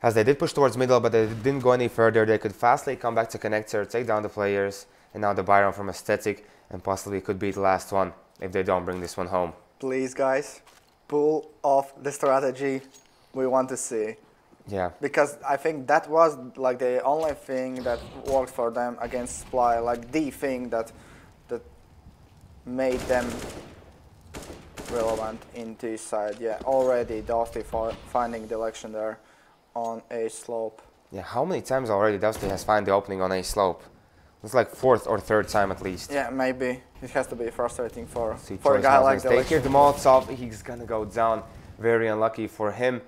As they did push towards middle, but they didn't go any further. They could fastly come back to connector, take down the players, and now the Byron from Aesthetic, and possibly could be the last one if they don't bring this one home. Please, guys, pull off the strategy we want to see. Yeah. Because I think that was like the only thing that worked for them against Sply, like the thing that made them relevant in this side. Yeah, already Dusty finding the election there on a slope. Yeah, how many times already Dusty has found the opening on a slope? It's like 4th or 3rd time at least. Yeah, maybe. It has to be frustrating for a Choice guy like Take here the Molotov, he's gonna go down. Very unlucky for him.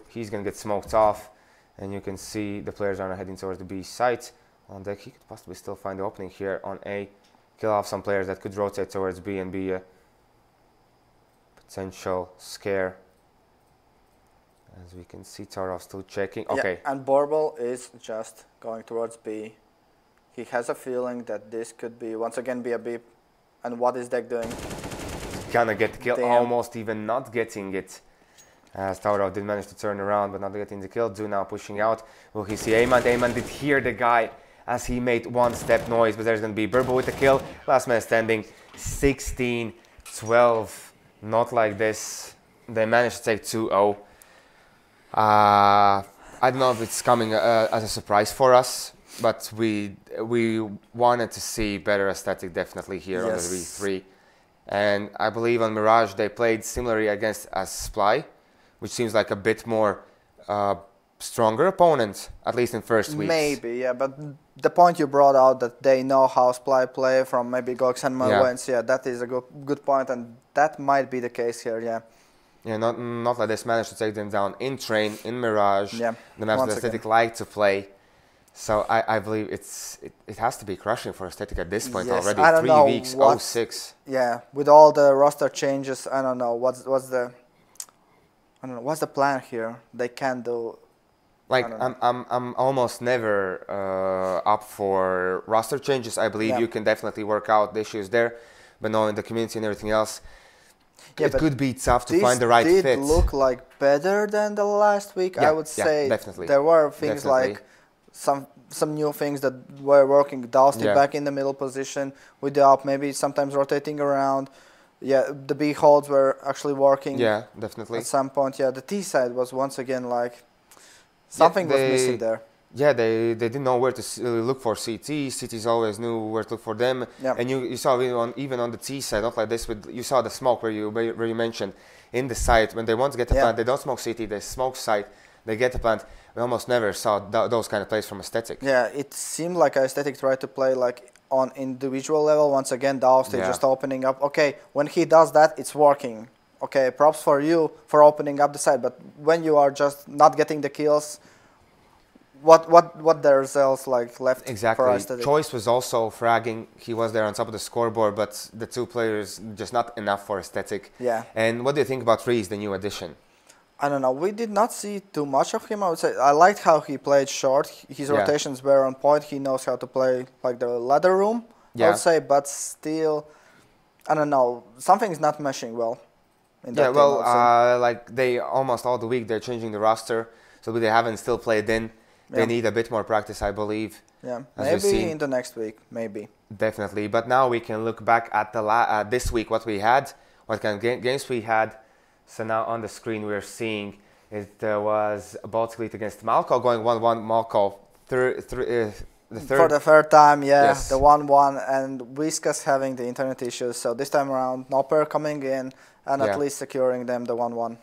He's gonna get smoked off. And you can see the players are heading towards the B site. On deck, he could possibly still find the opening here on A. Kill off some players that could rotate towards B and be a potential scare. As we can see, Tarov still checking. Okay. Yeah, and Borbal is just going towards B. He has a feeling that this could be, once again, be a beep. And what is Deck doing? Gonna get killed, Damn. almost even not getting it. As Taurov did manage to turn around, but not getting the kill. Do now pushing out. Will he see Ayman? Ayman did hear the guy as he made one step noise, but there's gonna be Burble with the kill. Last man standing, 16-12. Not like this. They managed to take 2-0. I don't know if it's coming as a surprise for us, but we wanted to see better aesthetic definitely here on the V3. And I believe on Mirage they played similarly against as Sply, which seems like a bit more stronger opponent, at least in first weeks. Maybe, yeah, but the point you brought out that they know how Sply play from maybe GOEXANIMO wins, yeah, that is a good point, and that might be the case here, yeah. Yeah, not like this managed to take them down in Train, in Mirage, yeah, the maps that Aesthetic like to play. So I believe it has to be crushing for Aesthetic at this point already. I don't 3 know weeks, what, 0-6. Yeah, with all the roster changes, I don't know what's the plan here. They can do. Like I'm almost never up for roster changes. I believe you can definitely work out the issues there, but knowing the community and everything else, it could be tough to find the right fit. This did look like better than the last week. I would say definitely. There were things like some new things that were working. Dusty back in the middle position with the up, maybe sometimes rotating around. Yeah, the B holds were actually working. Yeah, definitely. At some point, yeah, the T side was once again like something was missing there. Yeah, they didn't know where to look for CT. CTs always knew where to look for them. Yeah. And you saw even on the T side, not like this. You saw the smoke where you mentioned in the site when they want to get the plant, they don't smoke CT. They smoke site. They get the plant. We almost never saw those kind of plays from Aesthetic. Yeah, it seemed like Aesthetic tried to play like on individual level. Once again, Dusty just opening up. Okay, when he does that, it's working. Okay, props for you for opening up the side. But when you are just not getting the kills, what there's else like left for Aesthetic? Choice was also fragging. He was there on top of the scoreboard, but the two players just not enough for Aesthetic. Yeah. And what do you think about Reese, the new addition? I don't know. We did not see too much of him. I would say I liked how he played short. His rotations were on point. He knows how to play like the ladder room. I would say, but still, I don't know. Something's not meshing well. In that team, like they almost all the week they're changing the roster, so they haven't still played in. They need a bit more practice, I believe. Yeah, maybe in the next week, maybe. Definitely, but now we can look back at the this week, what we had, what kind of games we had. So now on the screen we're seeing it was Baltic State against Malco, going 1-1. Malco, the third. For the third time, the 1-1, and Whiskas having the internet issues. So this time around, Nopper coming in and at least securing them the 1-1.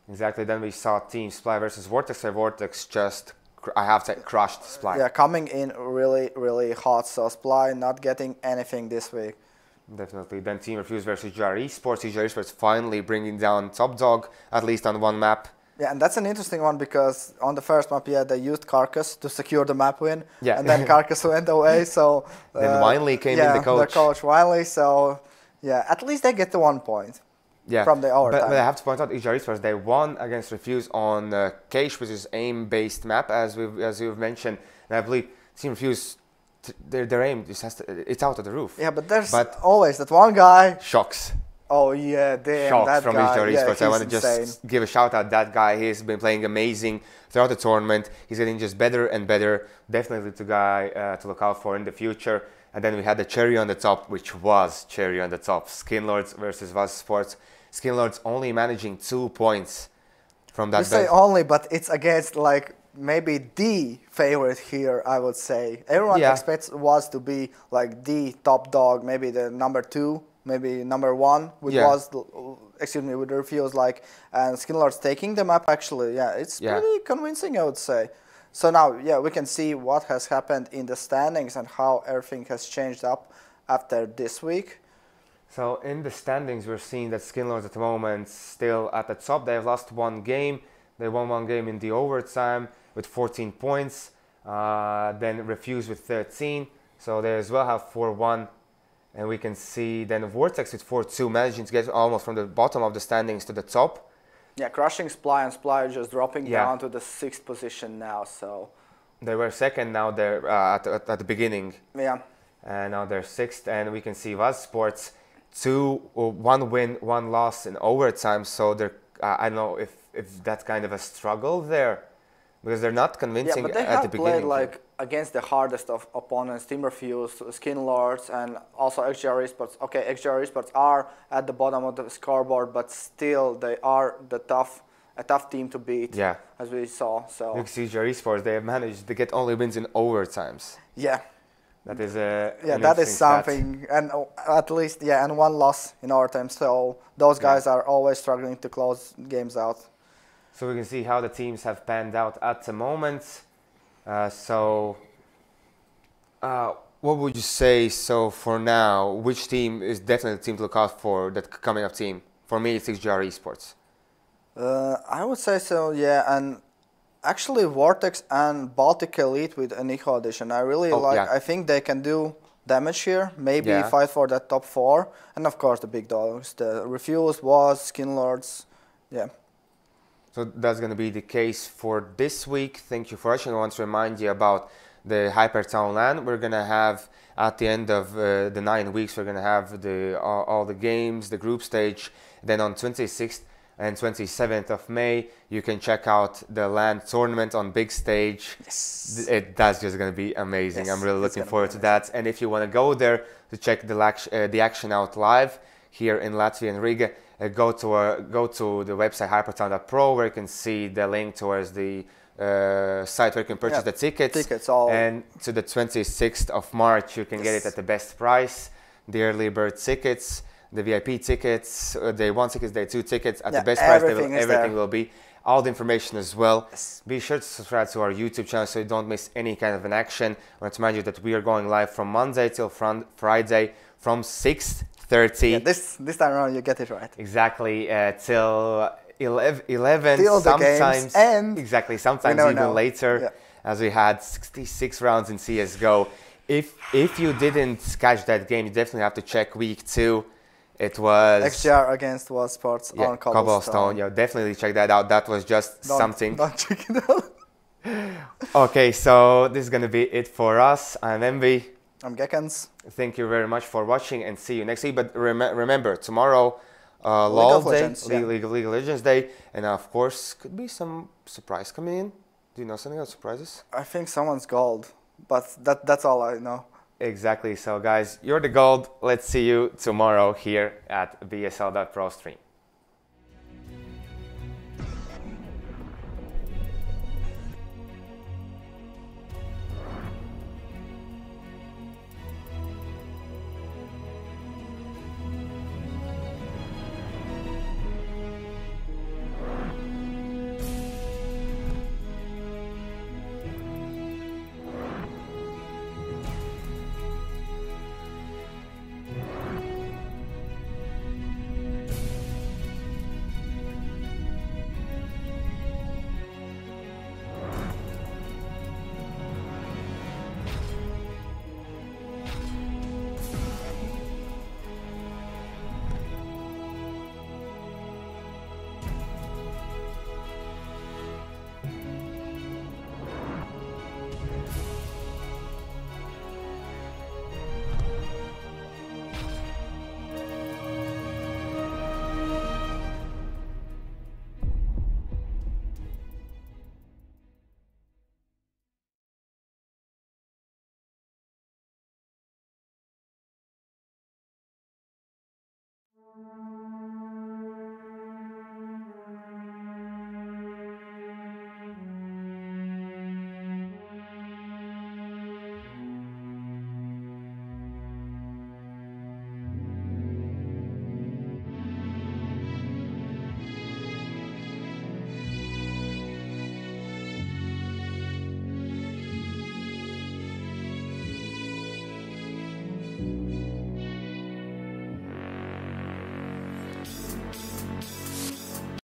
Exactly. Then we saw Team Sply versus Vortex. Vortex just, I have to say, crushed Sply. Yeah, coming in really, really hot. So Sply not getting anything this week. Definitely. Then Team Refuse versus GR eSports. GR eSports finally bringing down Top Dog, at least on one map. Yeah, and that's an interesting one because on the first map, they used Carcass to secure the map win. Yeah. And then Carcass went away, so... then Winley came in, the coach. The coach Winley, so... Yeah, at least they get the 1 point from the overtime. But I have to point out, GR eSports, they won against Refuse on Cache, which is aim-based map, as you've mentioned. And I believe Team Refuse... Their aim just has to, it's out of the roof. Yeah, but there's always that one guy. Shocks. Oh yeah, damn, shots that from guy. eSports. Yeah, I want to insane. just give a shout out that guy. He's been playing amazing throughout the tournament. He's getting just better and better. Definitely the guy to look out for in the future. And then we had the cherry on the top, which was cherry on the top. Skinlords versus eSports. Skinlords only managing 2 points from that. You say only, but it's against like maybe the favorite here, I would say. Everyone expects was to be like the top dog, maybe the number 2, maybe number 1, which was, excuse me, with the reviews like, and Skinlords taking them up actually. Yeah, it's pretty convincing, I would say. So now, we can see what has happened in the standings and how everything has changed up after this week. So in the standings, we're seeing that Skinlords at the moment still at the top. They have lost 1 game. They won 1 game in the overtime with 14 points. Then Refuse with 13. So they as well have 4-1. And we can see then Vortex with 4-2, managing to get almost from the bottom of the standings to the top. Yeah, crushing Sply, and Sply just dropping down to the 6th position now. So they were 2nd, now they're at the beginning. Yeah. And now they're 6th, and we can see eSports 1 win, 1 loss in overtime. So they're I don't know if that's kind of a struggle there, because they're not convincing but they at the beginning. played like against the hardest of opponents, Team Refuse, Skinlords, and also XGR Esports. Okay, XGR Esports are at the bottom of the scoreboard, but still they are a tough team to beat. Yeah, as we saw. So XGR Esports, they have managed to get only wins in overtimes. Yeah. That is that is something, and at least and 1 loss in overtime. So those guys are always struggling to close games out. So we can see how the teams have panned out at the moment. What would you say? So for now, which team is definitely the team to look out for? That coming up team. For me, it's XGR Esports. I would say so. Yeah, and actually Vortex and Baltic Elite with an Eco Edition. I really I think they can do damage here. Maybe fight for that top 4. And of course the big dogs. The Refuse, was Skinlords. Yeah. So that's going to be the case for this week. Thank you for watching. I want to remind you about the Hypertown LAN. We're going to have, at the end of the 9 weeks, we're going to have all the games, the group stage. Then on 26th and 27th of May, you can check out the LAN tournament on big stage. Yes. That's just going to be amazing. Yes, I'm really looking forward to that. And if you want to go there to check the action out live here in Latvia and Riga, go to the website hypertown.pro, where you can see the link towards the site where you can purchase the tickets. And to the 26th of March, you can get it at the best price. The early bird tickets, the VIP tickets, day 1 tickets, day 2 tickets at the best price. Everything will be. All the information as well. Yes. Be sure to subscribe to our YouTube channel so you don't miss any kind of an action. I want to remind you that we are going live from Monday till Friday from 6:30. This time around you get it right. Exactly, till 11 till sometimes. And exactly, sometimes even later, as we had 66 rounds in CSGO. If you didn't catch that game, you definitely have to check week 2. It was XGR against eSports on Cobblestone. Yeah, definitely check that out. That was just something. Don't check it out. Okay, so this is gonna be it for us. I'm Envy. I'm GOEXANIMO. Thank you very much for watching, and see you next week. But remember, tomorrow, League of Legends Day, and of course, could be some surprise coming in. Do you know something about surprises? I think someone's gold, but that's all I know. Exactly. So, guys, you're the gold. Let's see you tomorrow here at BESL.pro stream.